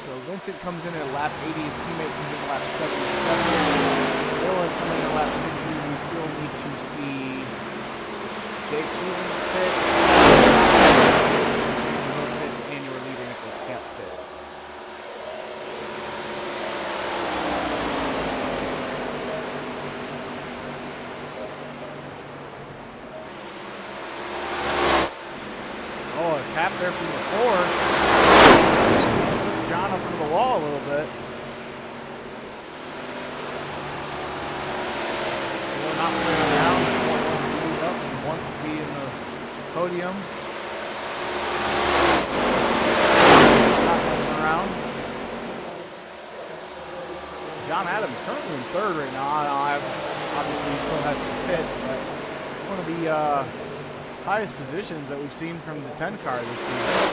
So Vincent comes in at lap 80, his teammate comes in at lap 77. Bill is coming in at lap 60. We still need to see Jake Stevens pit. And your leader Nicholas Camp pit. Oh, a tap there from the floor. Puts John up into the wall a little bit. We're not playing around. He wants to move up and wants to be in the podium. John Adams currently in third right now. Obviously, he still has some pit, but it's one of the highest positions that we've seen from the 10 car this season.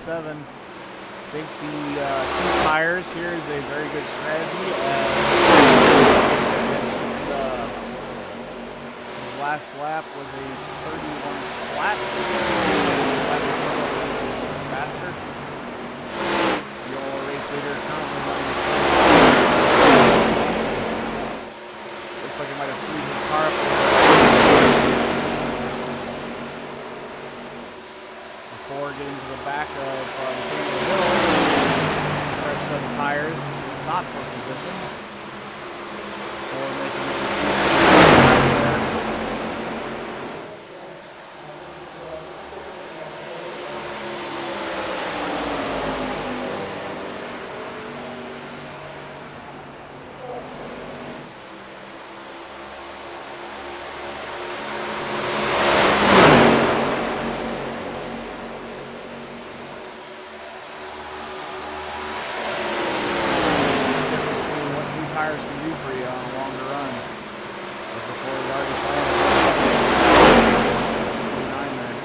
I think the 2 tires here is a very good strategy. It's just, his last lap was a 31 flat. Faster. Your race leader currently running. Looks like it might have freed his car up a little bit. Before getting to the back of NxtLvl, fresh set of tires. This is not for position. Or making it tires can do for you on a longer run. Before we already planned 9 there.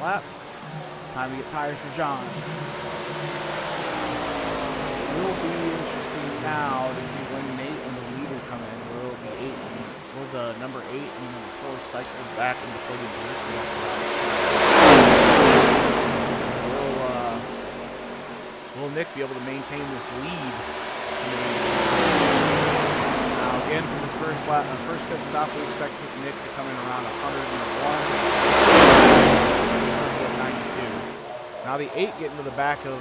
Lap. Time to get tires for John. It will be interesting now to see when Nate and the leader come in. Will the number 8 and number 4 cycle back into podium position? Will Nick be able to maintain this lead? Now again, from his first pit stop, we expect Nick to come in around 101. Now the 8 getting to the back of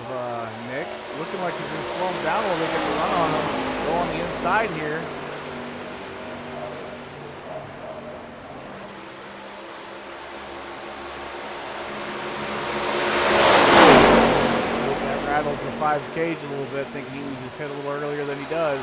Nick. Looking like he's going to slow him down a little bit, get the run on him. Go on the inside here. So that rattles the 5's cage a little bit, thinking he needs to pit a little earlier than he does.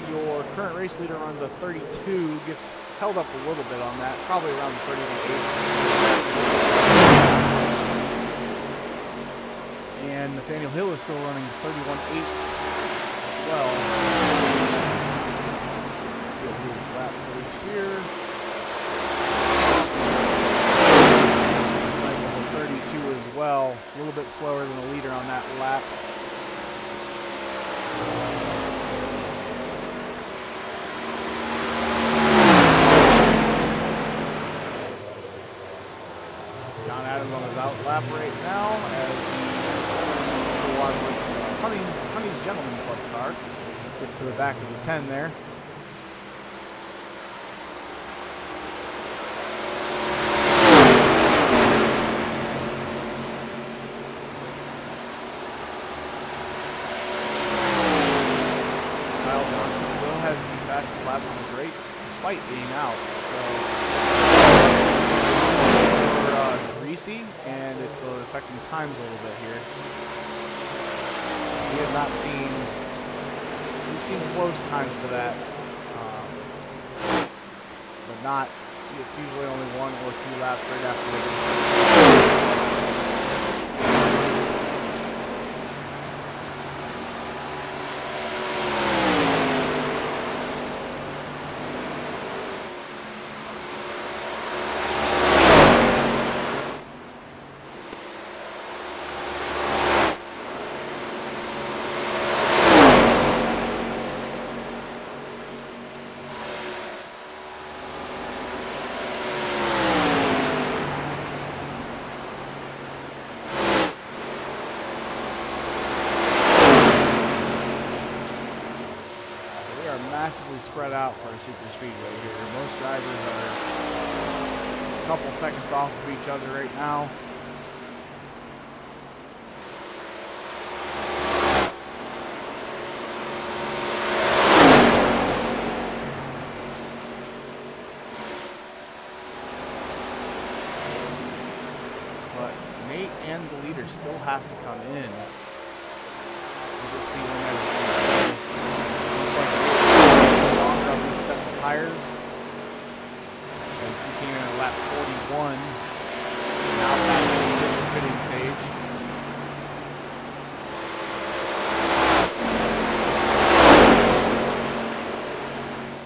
Your current race leader runs a 32, gets held up a little bit on that, probably around 31.8. And Nathaniel Hill is still running 31.8 as well. Let's see what his lap is here. Cycle 32 as well. It's a little bit slower than the leader on that lap. On his out lap right now as the Honey's Gentleman Club car gets to the back of the 10 there. Kyle Johnson still has the fastest lap of his race, despite being out. So we're greasy, and it's affecting times a little bit here. We have not seen, we've seen close times to that, but not, it's usually only 1 or 2 laps right after the race. Massively spread out for a super speedway here. Most drivers are a couple seconds off of each other right now. But Nate and the leader still have to come in. We'll just see when everything looks like of these 7 tires, as he came in at lap 41, now back to the official pitting stage.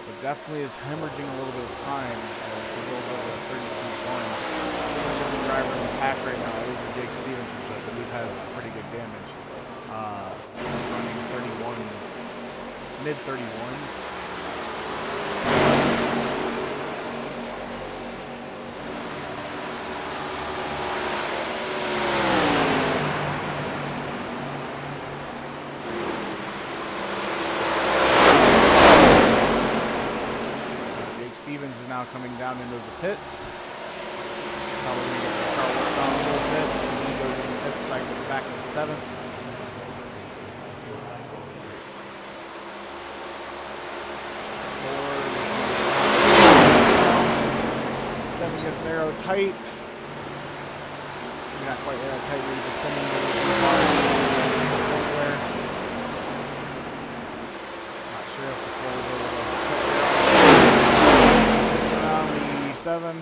But definitely is hemorrhaging a little bit of time as he goes over 32.1. Pretty much every driver in the pack right now, other than Jake Stevens, which I believe has pretty good damage, running 31, mid 31s. Stevens is now coming down into the pits. Probably going to get the car worked on a little bit. He goes into the pits, cycles back to 7th. Seven gets aero tight. Maybe not quite aero tight, we're just sending the cars everywhere. Not sure if the pole is over the 7. 1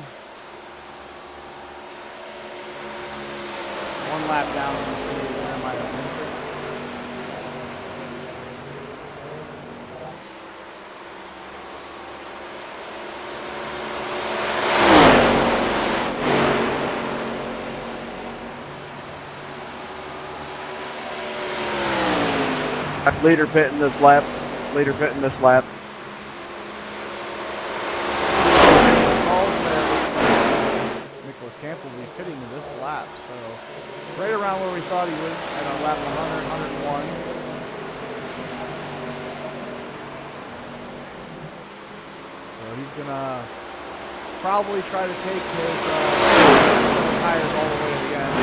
lap down in this field. Where am I offensive? Leader pitting this lap. Leader pitting this lap. Camp will be pitting this lap, so right around where we thought he would at a lap 100, 101. So he's gonna probably try to take his tires all the way to the end.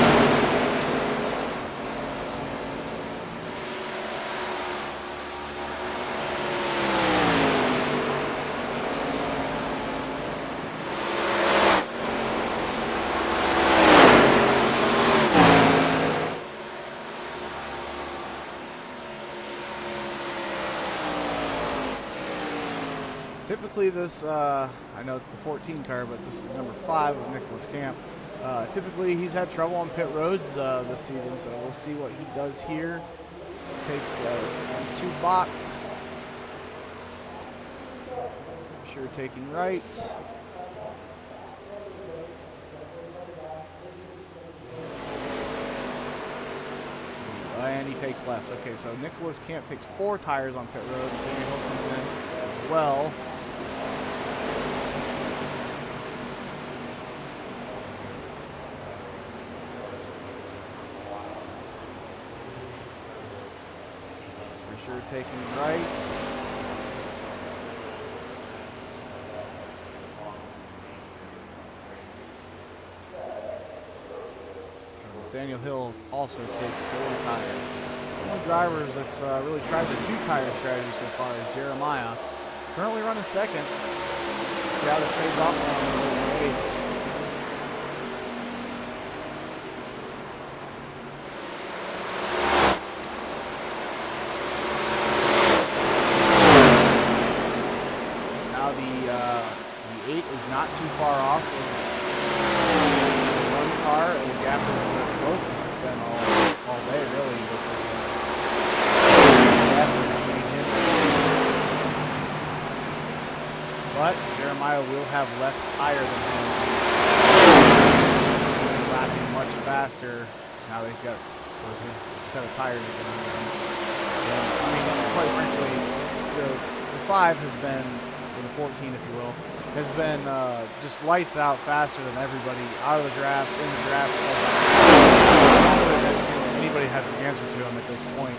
Typically this, I know it's the 14 car, but this is number 5 of Nicholas Camp. Typically he's had trouble on pit roads this season, so we'll see what he does here. Takes the 2 box. For sure taking right. And he takes lefts. Okay, so Nicholas Camp takes 4 tires on pit road, and Danny Hill comes in as well. For sure taking right. Daniel Hill also takes 4 tires. One of the drivers that's really tried the 2-tire strategy so far is Jeremiah. Currently running 2nd. Yeah, this pays off now in the race. Now the 8 is not too far off of the 1 car, and the gap is the closest it's been all day, really. With the gap between him. But Jeremiah will have less tire than him. He's lapping much faster now that he's got a set of tires again on him. And I mean, quite frankly, the 5 has been, or the 14 if you will, has been just lights out faster than everybody out of the draft, in the draft. I don't know that anybody has an answer to him at this point.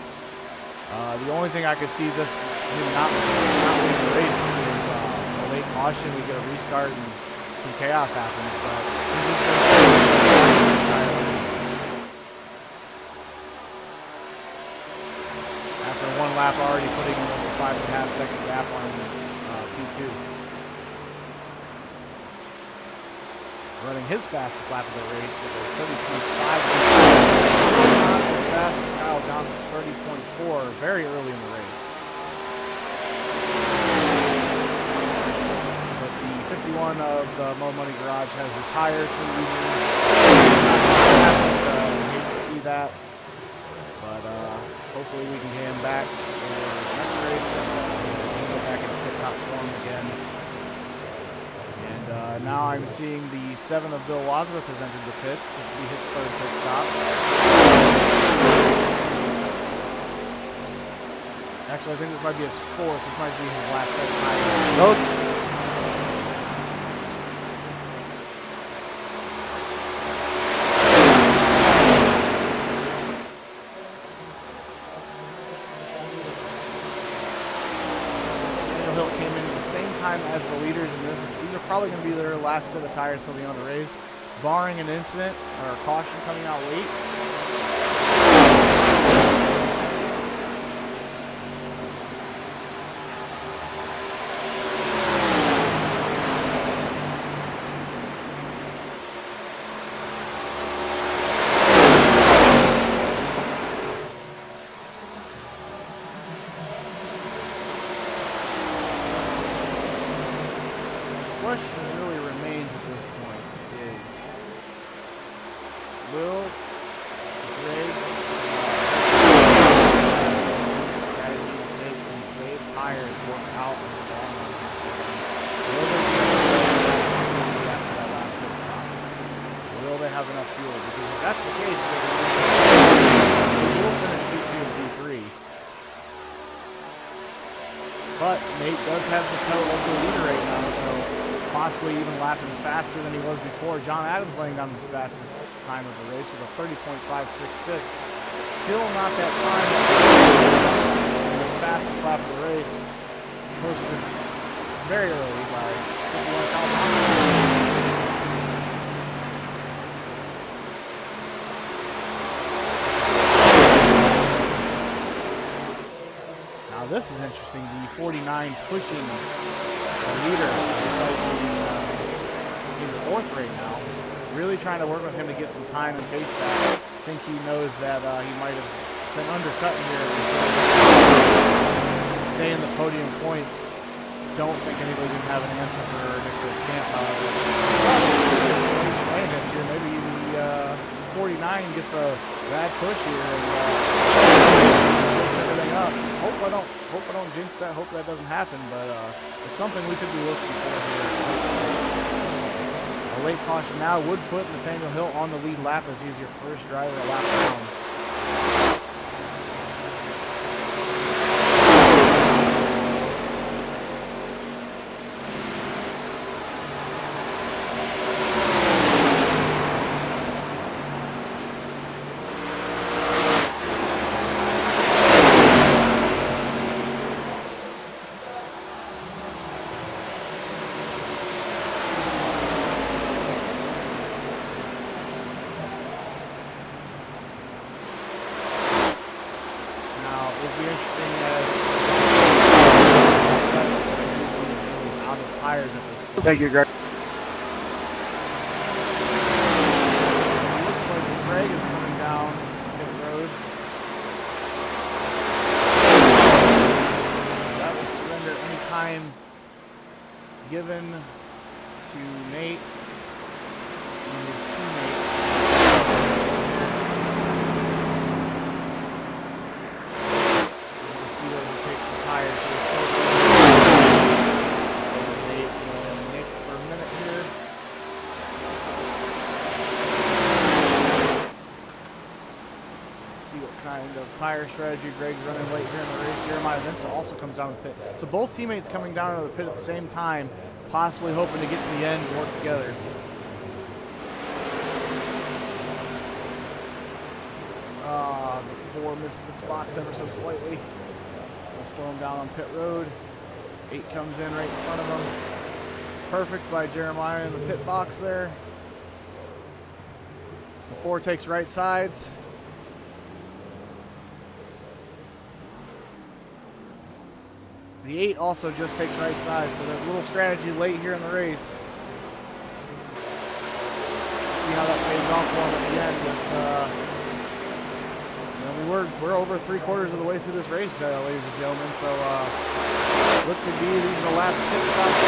The only thing I could see this him not winning the race is a late caution. We get a restart and some chaos happens, but he's just going to stay the entire race. After 1 lap, already putting almost a 5.5-second gap on P2. Running his fastest lap of the race with a 30.5. Still not as fast as Kyle Johnson's 30.4 very early in the race. But the 51 of the Mo Money Garage has retired for the evening. Hate to see that. But hopefully we can get him back for the next race and he can go back into tip-top form again. And now I'm seeing the 7 of Bill Wadsworth has entered the pits. This will be his 3rd pit stop. Actually, I think this might be his 4th. This might be his last set of tires. Nope. As the leaders in this, these are probably going to be their last set of tires till the end of the race, barring an incident or a caution coming out late. The question really remains at this point is, will Greg strategy to take and save tires work out in the long run? Will they be able to after that last pit stop? Will they have enough fuel? Because if that's the case, they will finish P2 and P3. But Nate does have the toe of the leader right now, so possibly even lapping faster than he was before. John Adams laying down his fastest time of the race with a 30.566. Still not that time. The fastest lap of the race, posted very early by 51 California. This is interesting. The 49 pushing the leader, despite being 4th right now. Really trying to work with him to get some time and pace back. I think he knows that he might have been undercutting here. Stay in the podium points. Don't think anybody can have an answer for Nicholas Camp. Here, maybe the 49 gets a bad push here and shakes everything up. Hope I don't jinx that. Hope that doesn't happen. But it's something we could be looking for here. A late caution now would put Nathaniel Hill on the lead lap as he's your first driver a lap down. tires at this point. Thank you, Greg. Looks like Greg is coming down pit road. That will surrender any time given to Nate and his teammate. We'll see what he takes for tires here shortly. Stay with Nate and Nick for a minute here. See what kind of tire strategy Greg's running late here in the race. Jeremiah Vincent also comes down to the pit. So both teammates coming down to the pit at the same time, possibly hoping to get to the end and work together. The 4 missed its box ever so slightly. We'll slow him down on pit road. 8 comes in right in front of him. Perfect by Jeremiah in the pit box there. The 4 takes right sides. The 8 also just takes right sides, so there's a little strategy late here in the race. See how that pays off for him at the end. We're over 3/4 of the way through this race, ladies and gentlemen. So look to be these are the last pit stops.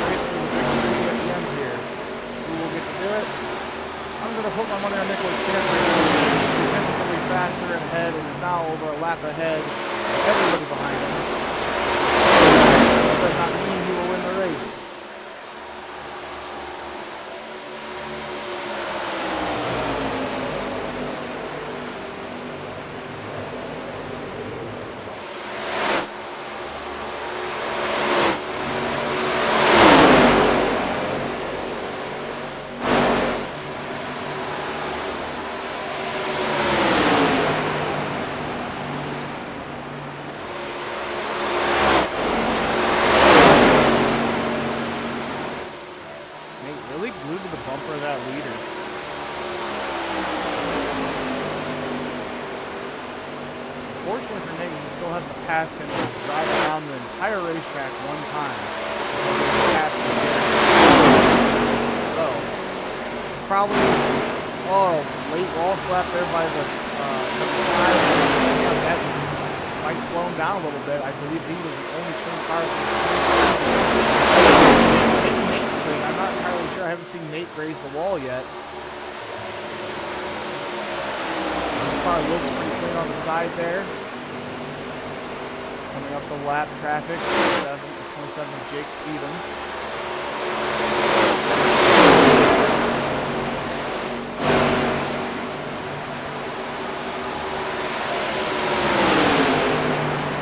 Race for the victory at the end here. Who will get to do it? I'm going to put my money on Nicholas Skinner. He's significantly faster ahead and is now over a lap ahead of everybody behind him. That does not mean he will win the race. Unfortunately for Nate, he still has to pass him and drive around the entire racetrack one time. So, probably, late wall slap there by the that might slow him down a little bit. I believe he was the only clean car. Maybe Nate's clean. I'm not entirely sure. I haven't seen Nate graze the wall yet. This car looks pretty clean on the side there. Coming up the lap traffic, 27 of Jake Stevens.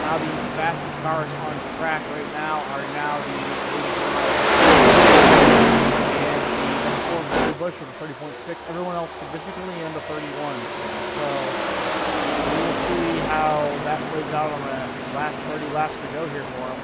Now the fastest cars on track right now are now the and the Bush with a 30.6. Everyone else significantly in the 31s. So we'll see how that plays out on the last 30 laps to go here for him.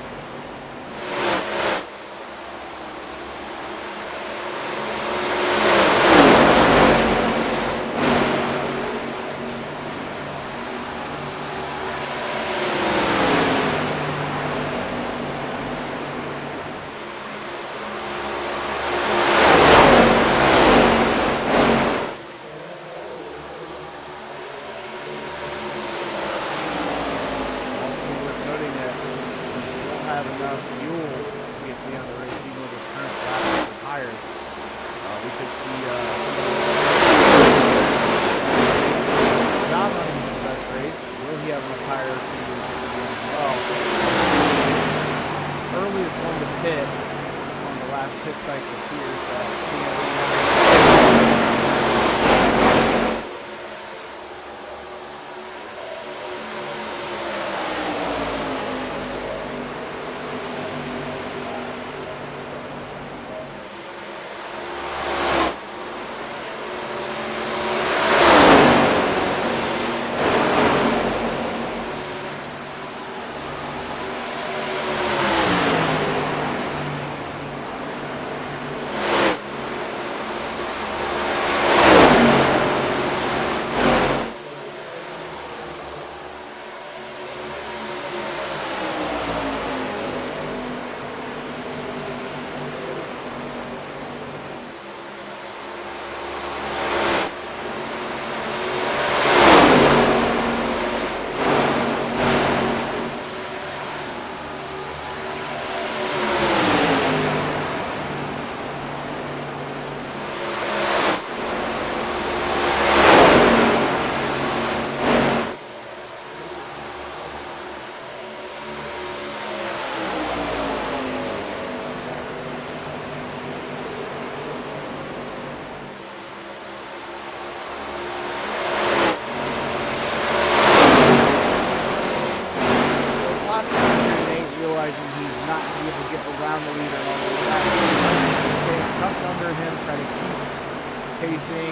pacing,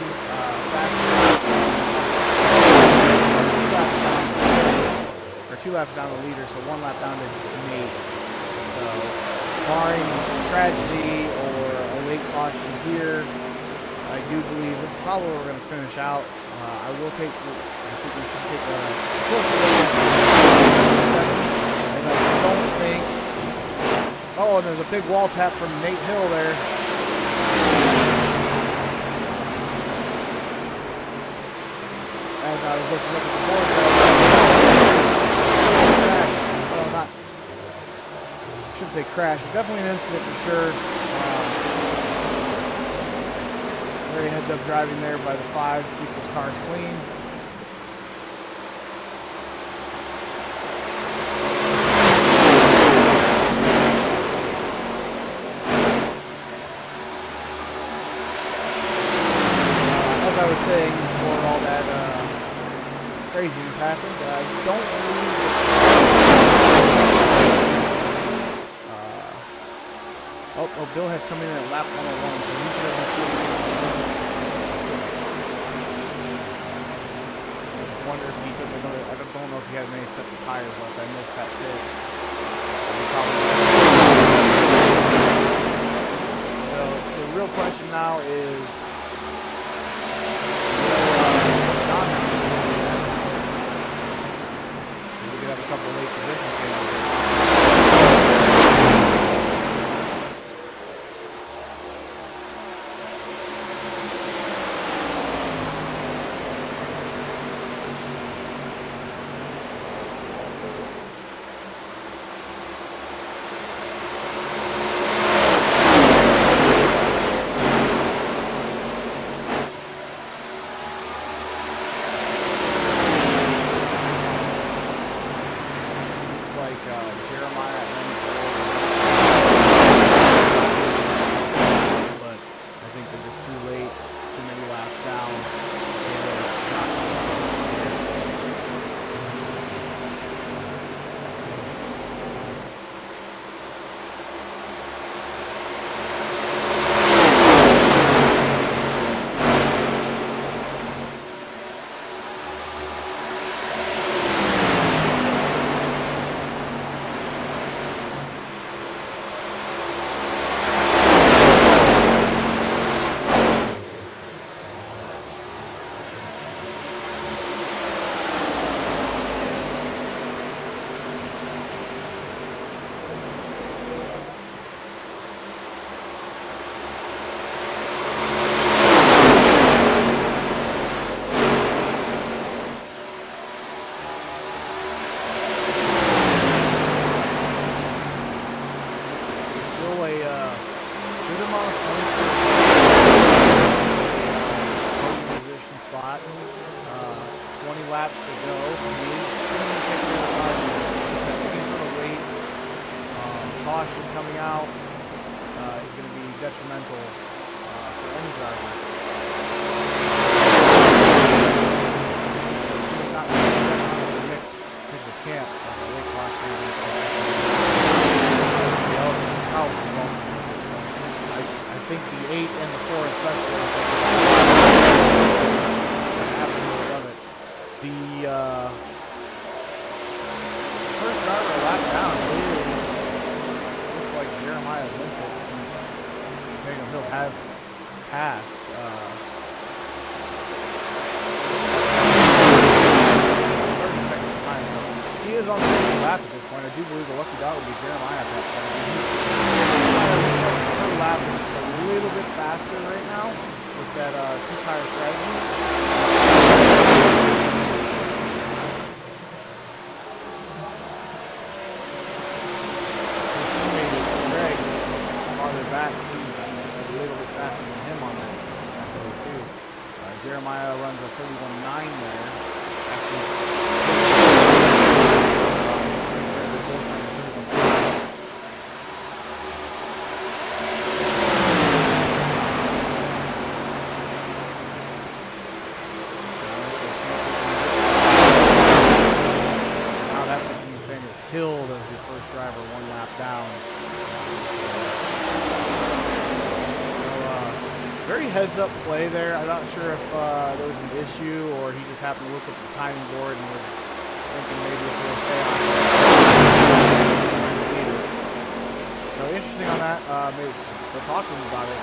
faster, 2 laps down the leader, so 1 lap down to Nate. So, barring tragedy or a late caution here, I do believe this is probably where we're going to finish out. I think we should take a closer look at 7, as I don't think. Oh, and there's a big wall tap from Nate Hill there. As I was looking up at the board there, crash. Well, not, I shouldn't say crash, but definitely an incident for sure. Very heads up driving there by the 5 to keep his cars clean. As I was saying before all that craziness happened, I don't believe oh, Bill has come in at lap 101, so he should have been. I wonder if he took another. I don't know if he had many sets of tires left. I missed that pit. So the real question now is, we could have a couple of late position changes. heads-up play there. I'm not sure if there was an issue or he just happened to look at the timing board and was thinking maybe if it was stay on. So interesting on that. Maybe we'll talk to him about it.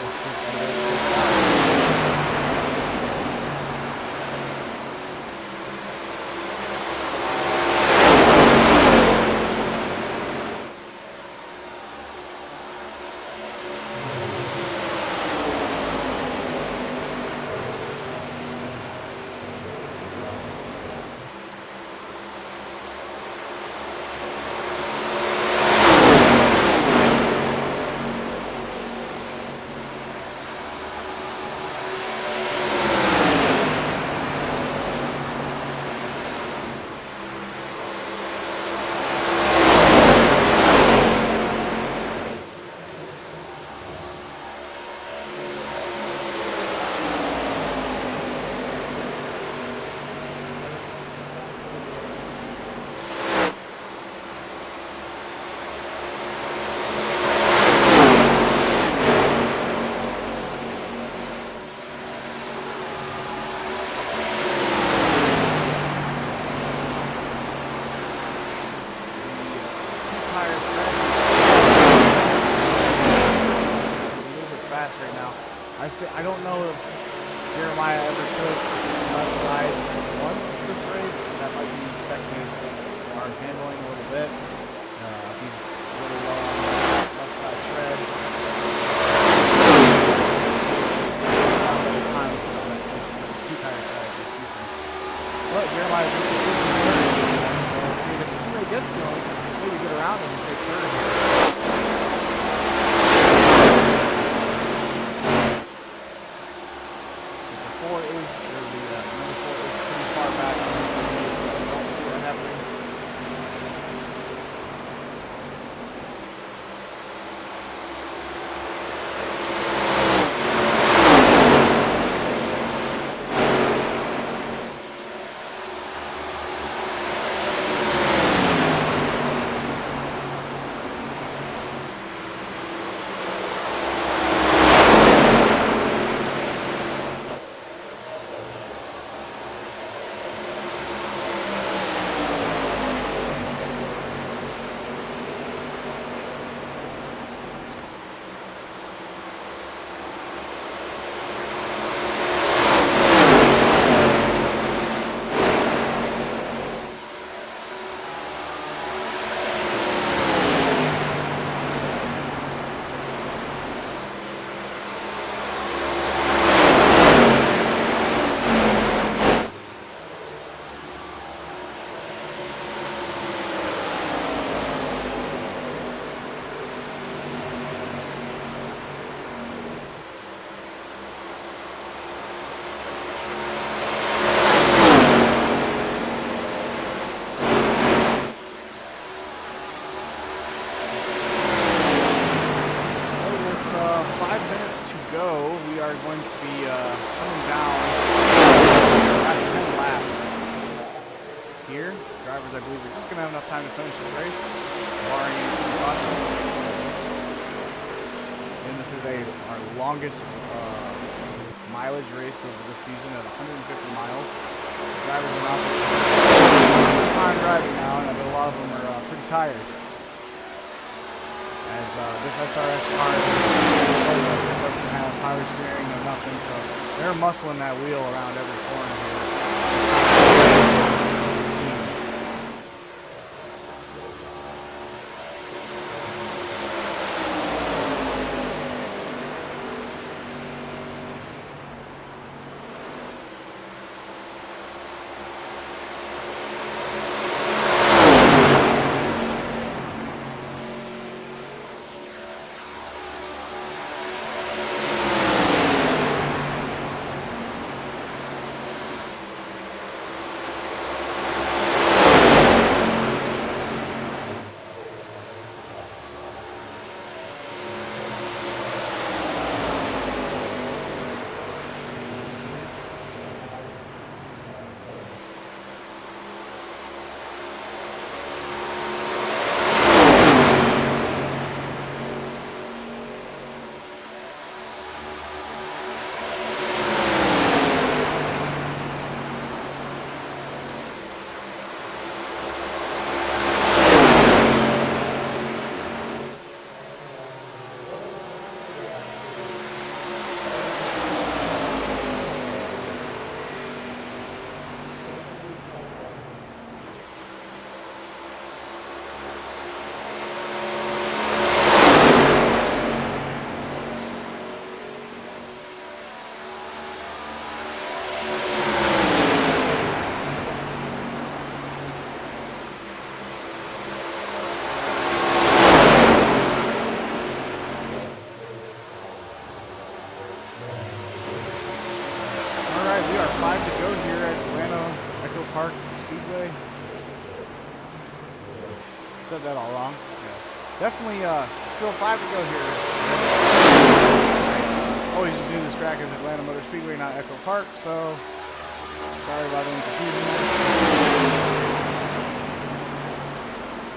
I don't know if Jeremiah ever took left sides once this race. That might be affecting his arm handling a little bit. He's a little low on the left side tread. Two-tire tread, excuse me. But Jeremiah thinks he's third. So if Speedway gets to him, maybe get around him and take third here. I believe we're just going to have enough time to finish this race, barring any cautions. And this is our longest mileage race of the season at 150 miles. The drivers are out there time driving now, and I bet a lot of them are pretty tired. As this SRX car doesn't have power steering or nothing, so they're muscling that wheel around every corner here. It seems. Park Speedway. Said that all wrong. Yeah. Definitely still 5 to go here. Always just knew this track is Atlanta Motor Speedway, not Echo Park, so sorry about any confusion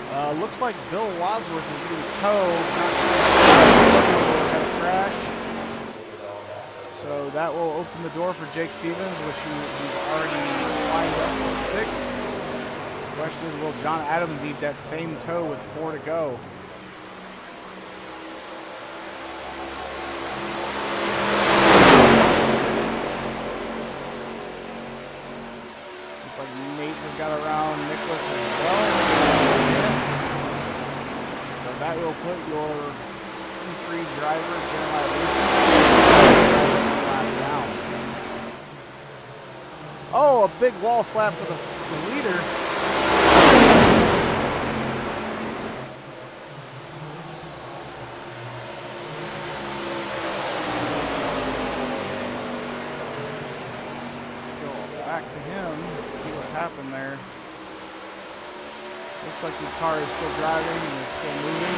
there. Looks like Bill Wadsworth is getting towed. Not sure had a crash. So that will open the door for Jake Stevens, which he's already lined up for 6th. The question is, will John Adams need that same tow with 4 to go? Looks like Nate has got around Nicholas as well. So that will put your E3 driver, Jeremiah Wilson, down. Oh, a big wall slap for the leader. Back to him, see what happened there. Looks like the car is still driving and it's still moving.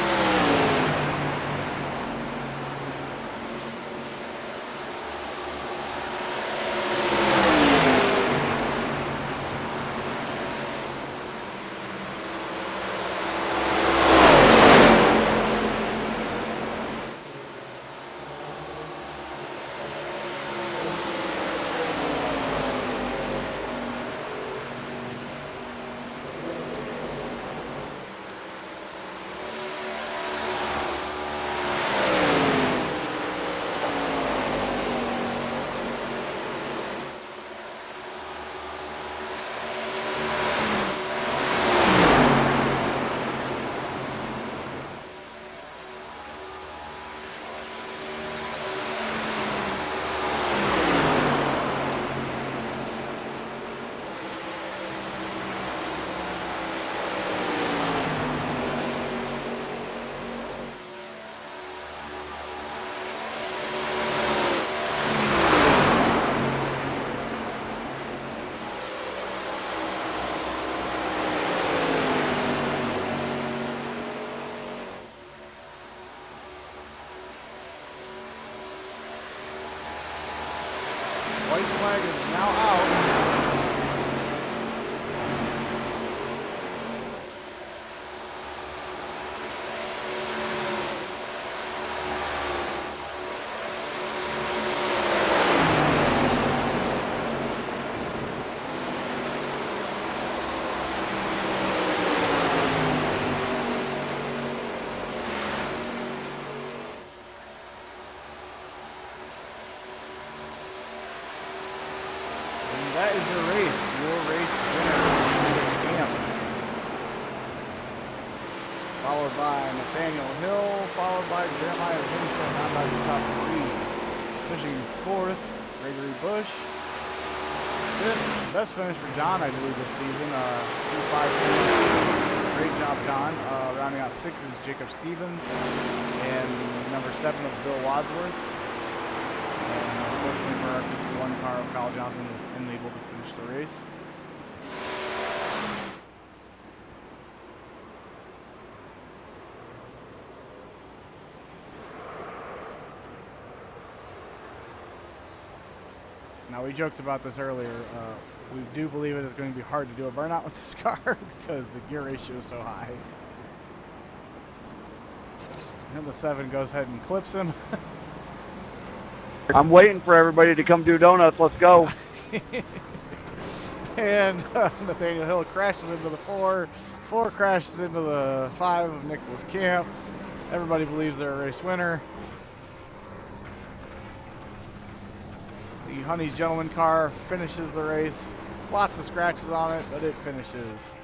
White flag is now out. That is the race. Your race winner in this camp. Followed by Nathaniel Hill, followed by Jeremiah Vincent, not by the top 3. Finishing 4th, Gregory Bush. 5th, best finish for John, I believe, this season. 2-5 finish. Great job, John. Rounding out 6th is Jacob Stevens. And number 7 of Bill Wadsworth. Unfortunately for our 51 car, Kyle Johnson was unable to finish the race. Now, we joked about this earlier. We do believe it is going to be hard to do a burnout with this car because the gear ratio is so high. And the 7 goes ahead and clips him. I'm waiting for everybody to come do donuts. Let's go. And Nathaniel Hill crashes into the 4. 4 crashes into the 5 of Nicholas Camp. Everybody believes they're a race winner. The Honey's Gentleman car finishes the race. Lots of scratches on it, but it finishes.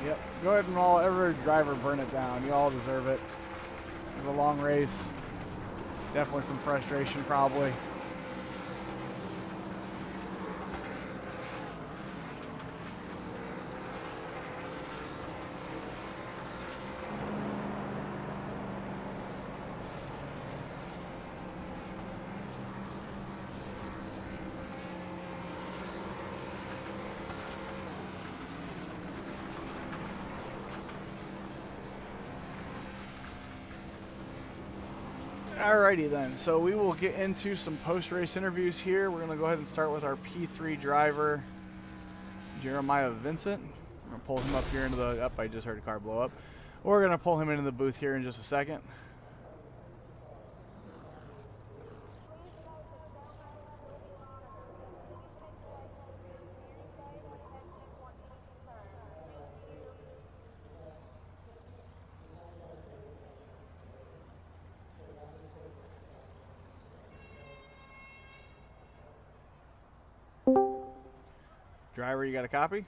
Yep, go ahead and all every driver burn it down. You all deserve it. It was a long race. Definitely some frustration probably. Alrighty then, so we will get into some post-race interviews here. We're going to go ahead and start with our P3 driver, Jeremiah Vincent. We're going to pull him up here into the, I just heard a car blow up. We're going to pull him into the booth here in just a second. Driver, you got a copy?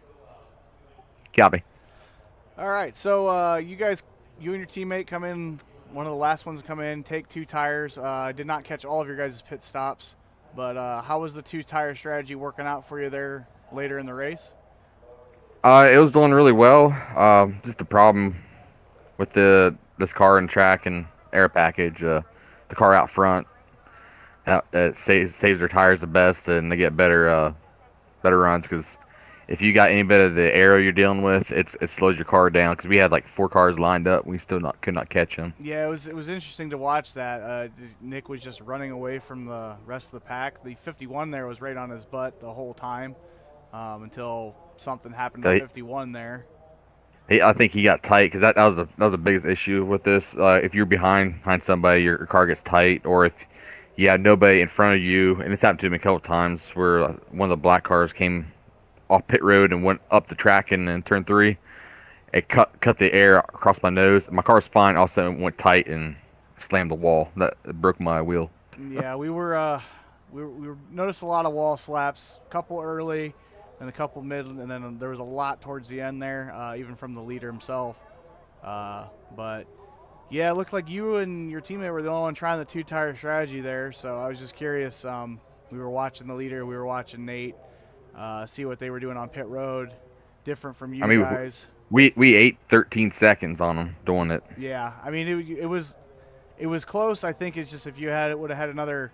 Copy. All right, so you guys, you and your teammate come in, one of the last ones to come in, take 2 tires. I did not catch all of your guys' pit stops, but how was the 2-tire strategy working out for you there later in the race? It was doing really well. Just the problem with this car and track and air package. The car out front saves their tires the best, and they get better runs because if you got any bit of the aero you're dealing with, it slows your car down. Because we had like 4 cars lined up, we still could not catch them. Yeah, it was interesting to watch that. Nick was just running away from the rest of the pack. The 51 there was right on his butt the whole time until something happened to So 51 there. I think he got tight because that was the biggest issue with this. If you're behind somebody, your car gets tight, or if you had nobody in front of you, and it's happened to me a couple times where one of the black cars came off pit road and went up the track and in turn 3, it cut the air across my nose. My car was fine. All of a sudden, it went tight and slammed the wall. That broke my wheel. Yeah, we were noticed a lot of wall slaps, a couple early, and a couple mid, and then there was a lot towards the end there, even from the leader himself. But yeah, it looked like you and your teammate were the only one trying the 2-tire strategy there. So I was just curious. We were watching the leader, we were watching Nate, see what they were doing on pit road, different from you guys. We ate 13 seconds on them doing it. Yeah, I mean it was close. I think it's just if you would have had another,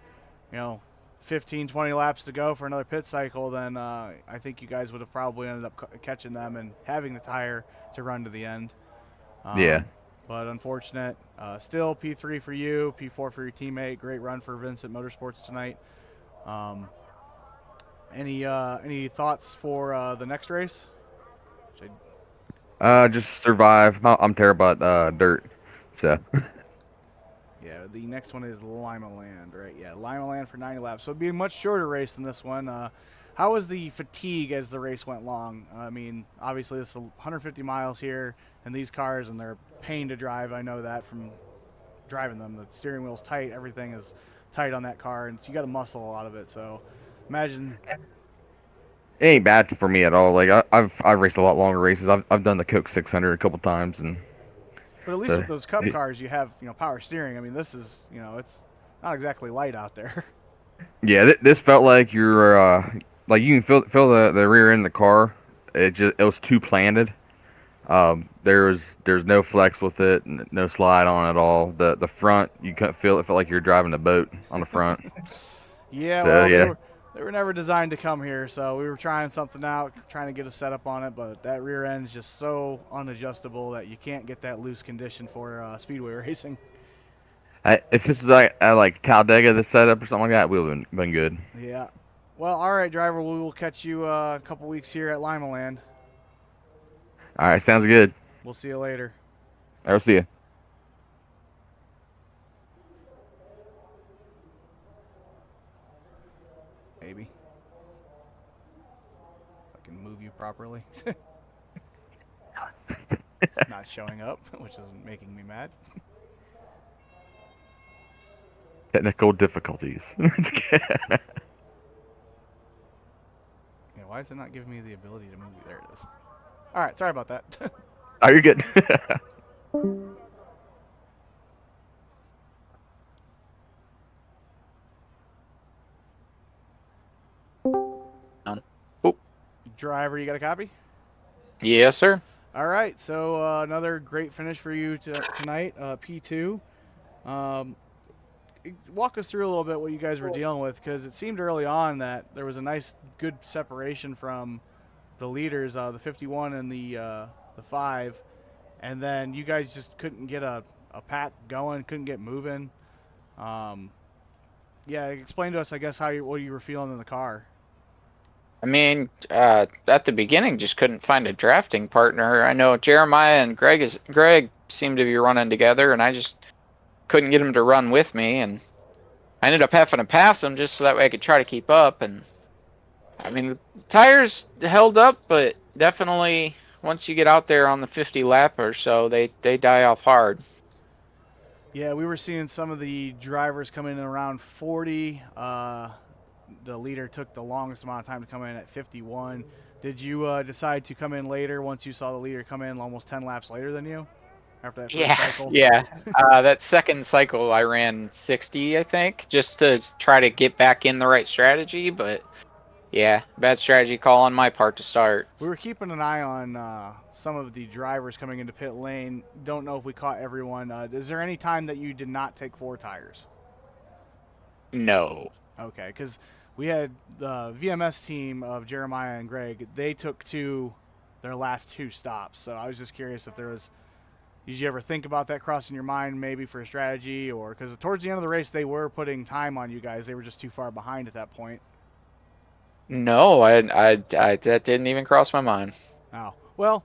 15, 20 laps to go for another pit cycle, then I think you guys would have probably ended up catching them and having the tire to run to the end. Yeah. But unfortunate. Still P3 for you, P4 for your teammate. Great run for Vincent Motorsports tonight. Any thoughts for the next race? Just survive. I'm terrible at dirt, so. Yeah, the next one is Lima Land, right? Yeah, Lima Land for 90 laps. So it'd be a much shorter race than this one. How was the fatigue as the race went long? I mean, obviously this is 150 miles here, and these cars, and they're a pain to drive. I know that from driving them. The steering wheel's tight. Everything is tight on that car, and so you got to muscle a lot of it. So imagine. It ain't bad for me at all. Like I've raced a lot longer races. I've done the Coke 600 a couple times, and But at least with those Cup cars, you have power steering. I mean, this is it's not exactly light out there. Yeah, this felt like you're like you can feel the rear end of the car. It was too planted. There's no flex with it, no slide on it at all. The front, you couldn't feel it. Felt like you're driving a boat on the front. Yeah, So, well, yeah. They were never designed to come here, so we were trying something out, trying to get a setup on it, but that rear end is just so unadjustable that you can't get that loose condition for speedway racing. If this was like Talladega, the setup or something like that, we would have been good. Yeah. Well, all right, driver. We will catch you a couple weeks here at Lima Land. All right, sounds good. We'll see you later. I'll see you. Maybe. If I can move you properly. It's not showing up, which is making me mad. Technical difficulties. Yeah, why is it not giving me the ability to move you? There it is. All right, sorry about that. Oh, you're good. Driver, you got a copy? Yes, sir. All right, so another great finish for you tonight, P2. Walk us through a little bit what you guys were dealing with, because it seemed early on that there was a nice, good separation from the leaders, the 51 and the 5, and then you guys just couldn't get a pack going, couldn't get moving. Yeah, explain to us, I guess, what you were feeling in the car. I mean, at the beginning, just couldn't find a drafting partner. I know Jeremiah and Greg seemed to be running together, and I just couldn't get him to run with me, and I ended up having to pass him just so that way I could try to keep up. And I mean, the tires held up, but definitely once you get out there on the 50 lap or so, they die off hard. Yeah, we were seeing some of the drivers come in around 40. The leader took the longest amount of time to come in at 51. Did you decide to come in later once you saw the leader come in almost 10 laps later than you after that first Yeah, cycle? yeah. That second cycle, I ran 60, I think, just to try to get back in the right strategy. But yeah, bad strategy call on my part to start. We were keeping an eye on some of the drivers coming into pit lane. Don't know if we caught everyone. Is there any time that you did not take 4 tires? No. Okay, because we had the VMS team of Jeremiah and Greg. They took their last 2 stops. So I was just curious if there was. Did you ever think about that crossing your mind, maybe for a strategy, or because towards the end of the race they were putting time on you guys. They were just too far behind at that point. No, I that didn't even cross my mind. Oh, well,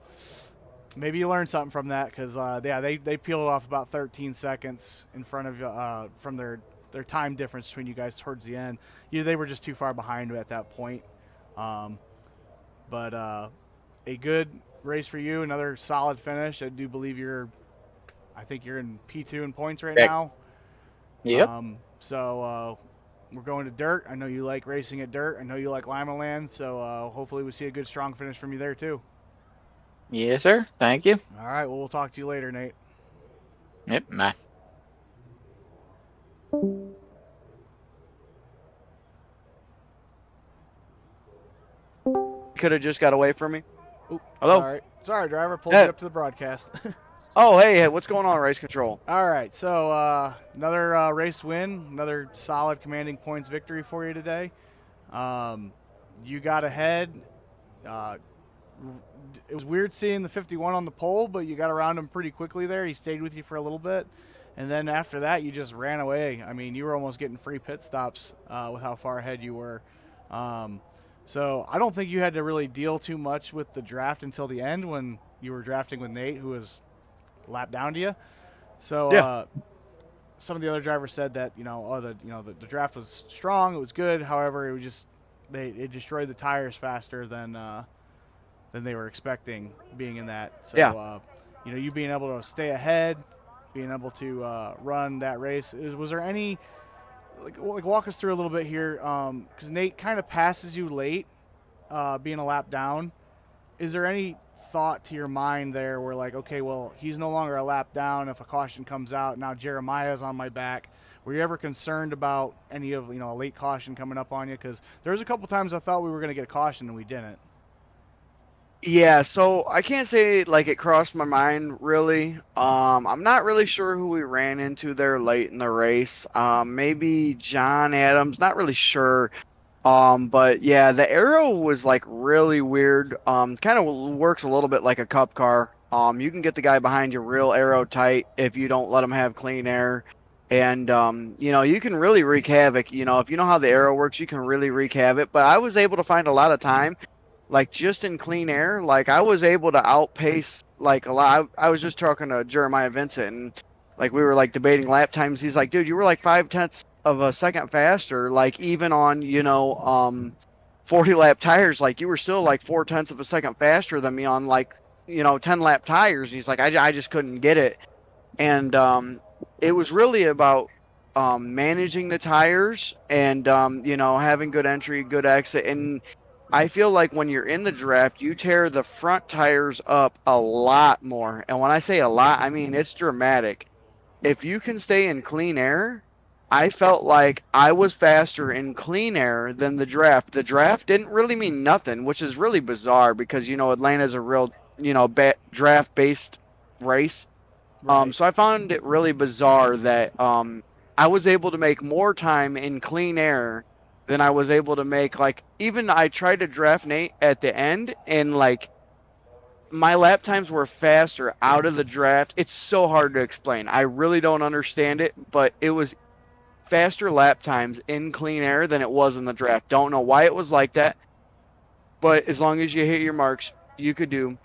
maybe you learned something from that because yeah, they peeled off about 13 seconds in front of from their time difference between you guys towards the end. They were just too far behind at that point. But a good race for you, another solid finish. I do believe I think you're in P2 in points right now. Yep. So we're going to dirt. I know you like racing at dirt. I know you like Lima Land. So hopefully we see a good strong finish from you there too. Yes, sir. Thank you. All right. Well, we'll talk to you later, Nate. Yep. Bye. Could have just got away from me. Oop, Hello? Sorry, driver. Pulled Hey. you up to the broadcast. Oh, hey, what's going on, race control? All right. So another race win, another solid commanding points victory for you today. You got ahead. It was weird seeing the 51 on the pole, but you got around him pretty quickly there. He stayed with you for a little bit. And then after that, you just ran away. I mean, you were almost getting free pit stops with how far ahead you were. So I don't think you had to really deal too much with the draft until the end when you were drafting with Nate, who was lap down to you. So Yeah. some of the other drivers said that the draft was strong, it was good. However, it was just it destroyed the tires faster than they were expecting being in that. So Yeah. You being able to stay ahead, being able to run that race. Was there any like walk us through a little bit here? Because Nate kind of passes you late, being a lap down. Is there any thought to your mind there where like, okay, well, he's no longer a lap down. If a caution comes out, now Jeremiah's on my back. Were you ever concerned about any of a late caution coming up on you? Because there was a couple times I thought we were going to get a caution and we didn't. Yeah, so I can't say like it crossed my mind really. I'm not really sure who we ran into there late in the race. Maybe John Adams, not really sure. But yeah, the arrow was like really weird. Kind of works a little bit like a cup car. You can get the guy behind you real arrow tight if you don't let him have clean air. And you can really wreak havoc. If you know how the arrow works, you can really wreak havoc. But I was able to find a lot of time, like just in clean air. Like I was able to outpace like a lot. I was just talking to Jeremiah Vincent, and like we were like debating lap times. He's like, dude, you were like 0.5 of a second faster, like even on 40 lap tires, like you were still like 0.4 of a second faster than me on like 10 lap tires. He's like, I just couldn't get it. And it was really about managing the tires and having good entry, good exit. And I feel like when you're in the draft, you tear the front tires up a lot more. And when I say a lot, I mean it's dramatic. If you can stay in clean air, I felt like I was faster in clean air than the draft. The draft didn't really mean nothing, which is really bizarre because Atlanta's a real draft based race. Right. So I found it really bizarre that I was able to make more time in clean air than I was able to make. Like even I tried to draft Nate at the end, and like my lap times were faster out of the draft. It's so hard to explain. I really don't understand it, but it was faster lap times in clean air than it was in the draft. Don't know why it was like that, but as long as you hit your marks, you could do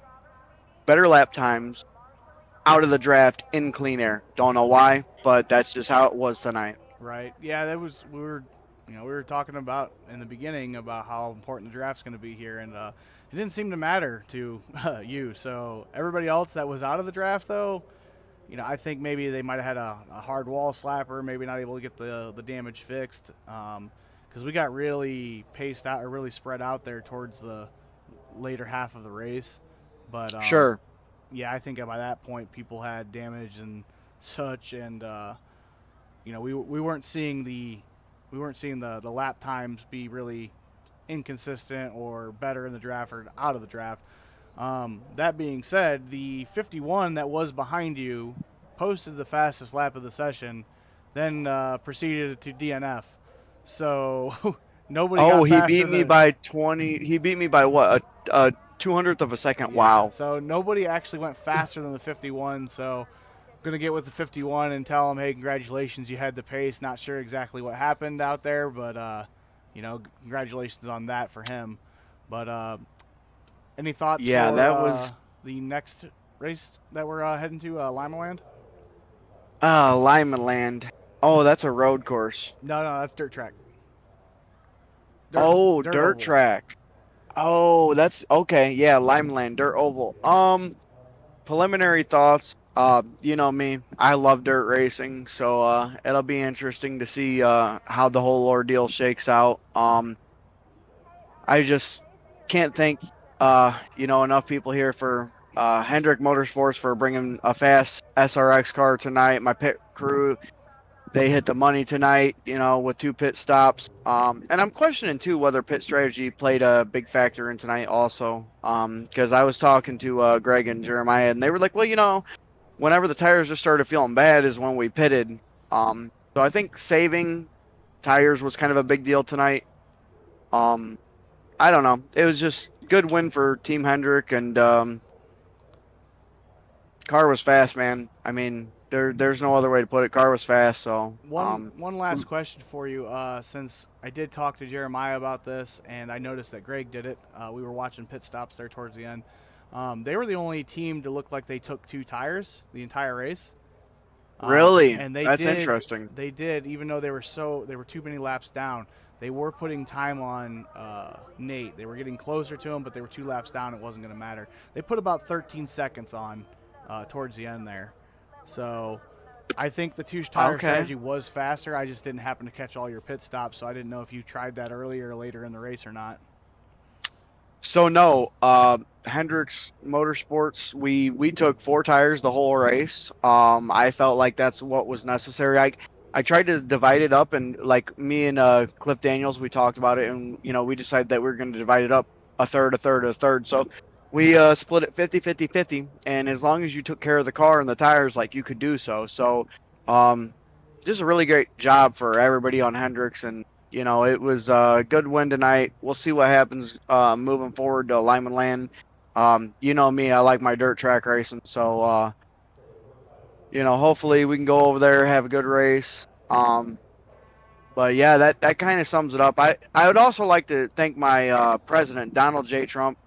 better lap times out of the draft in clean air. Don't know why, but that's just how it was tonight. Right. Yeah, that was we were talking about in the beginning about how important the draft's going to be here, and it didn't seem to matter to you. So everybody else that was out of the draft, though, I think maybe they might have had a hard wall slapper, maybe not able to get the damage fixed, because we got really paced out or really spread out there towards the later half of the race. But Sure. yeah, I think by that point people had damage and such, and we weren't seeing the lap times be really inconsistent or better in the draft or out of the draft. That being said, the 51 that was behind you posted the fastest lap of the session, then proceeded to DNF. So nobody got He faster beat me than by 20. He beat me by what? A 200th of a second. yeah. Wow. So nobody actually went faster than the 51. So I'm gonna get with the 51 and tell him, hey, congratulations, you had the pace. Not sure exactly what happened out there, but congratulations on that for him. But any thoughts Yeah, for that was the next race that we're heading to, Lima Land? Lyman Land. Oh, that's a road course. No, that's dirt track. Dirt oval. track. Oh, that's okay. Yeah, Lyman Land, dirt oval. Preliminary thoughts. You know me, I love dirt racing, so it'll be interesting to see how the whole ordeal shakes out. I just can't thank enough people here for Hendrick Motorsports for bringing a fast SRX car tonight. My pit crew, they hit the money tonight, with 2 pit stops. And I'm questioning too whether pit strategy played a big factor in tonight also. Because I was talking to Greg and Jeremiah, and they were like, well, whenever the tires just started feeling bad is when we pitted. So I think saving tires was kind of a big deal tonight. I don't know. It was just good win for Team Hendrick, and car was fast, man. I mean, there's no other way to put it. Car was fast. So One last question for you, since I did talk to Jeremiah about this, and I noticed that Greg did it. We were watching pit stops there towards the end. They were the only team to look like they took 2 tires the entire race. Really, and that's interesting. They did, even though they were too many laps down. They were putting time on Nate. They were getting closer to him, but they were 2 laps down. It wasn't going to matter. They put about 13 seconds on towards the end there. So I think the 2-tire strategy was faster. I just didn't happen to catch all your pit stops, so I didn't know if you tried that earlier or later in the race or not. So no, Hendricks Motorsports, we took 4 tires the whole race. I felt like that's what was necessary. I tried to divide it up, and like me and Cliff Daniels, we talked about it, and we decided that we were going to divide it up a third, a third, a third. So we split it 50-50-50, and as long as you took care of the car and the tires, like, you could do so. So just a really great job for everybody on Hendricks, and it was a good win tonight. We'll see what happens moving forward to Lyman Land. You know me, I like my dirt track racing, so hopefully we can go over there, have a good race. But yeah, that kind of sums it up. I would also like to thank my president, Donald J. Trump,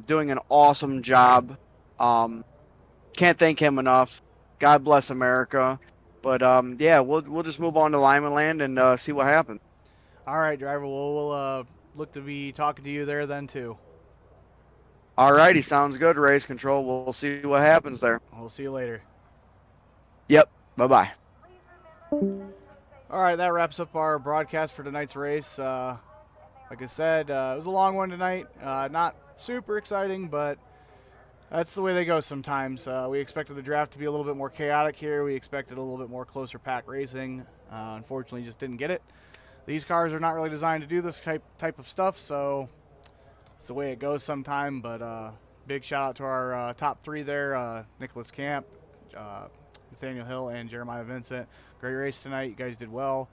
doing an awesome job. Can't thank him enough. God bless America. But yeah, we'll just move on to Lyman Land and see what happens. All right, driver. Well, we'll look to be talking to you there then too. Alrighty, sounds good. Race control. We'll see what happens there. We'll see you later. Yep. Bye-bye. All right, that wraps up our broadcast for tonight's race. Like I said, it was a long one tonight. Not super exciting, but that's the way they go sometimes. We expected the draft to be a little bit more chaotic here. We expected a little bit more closer pack racing. Unfortunately, just didn't get it. These cars are not really designed to do this type of stuff, so it's the way it goes sometime. But big shout out to our top 3 there, Nicholas Camp, Nathaniel Hill, and Jeremiah Vincent. Great race tonight. You guys did well.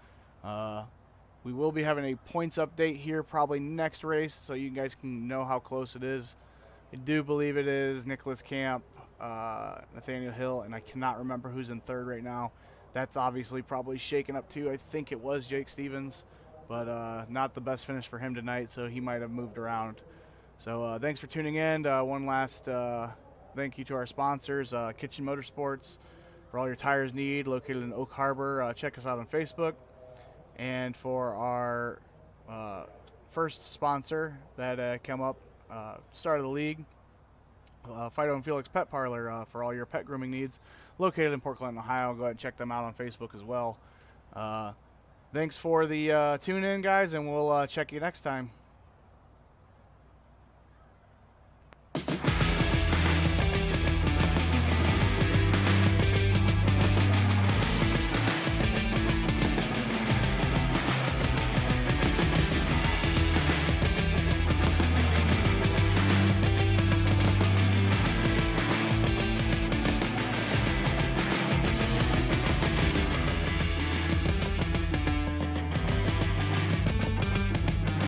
We will be having a points update here probably next race, so you guys can know how close it is. I do believe it is Nicholas Camp, Nathaniel Hill, and I cannot remember who's in 3rd right now. That's obviously probably shaken up too. I think it was Jake Stevens, but not the best finish for him tonight, so he might have moved around. So thanks for tuning in. One last thank you to our sponsors, Kitchen Motorsports, for all your tires need, located in Oak Harbor. Check us out on Facebook. And for our first sponsor that came up, start of the league, Fido and Felix Pet Parlor, for all your pet grooming needs, located in Port Clinton, Ohio. Go ahead and check them out on Facebook as well. Thanks for the tune in, guys, and we'll check you next time.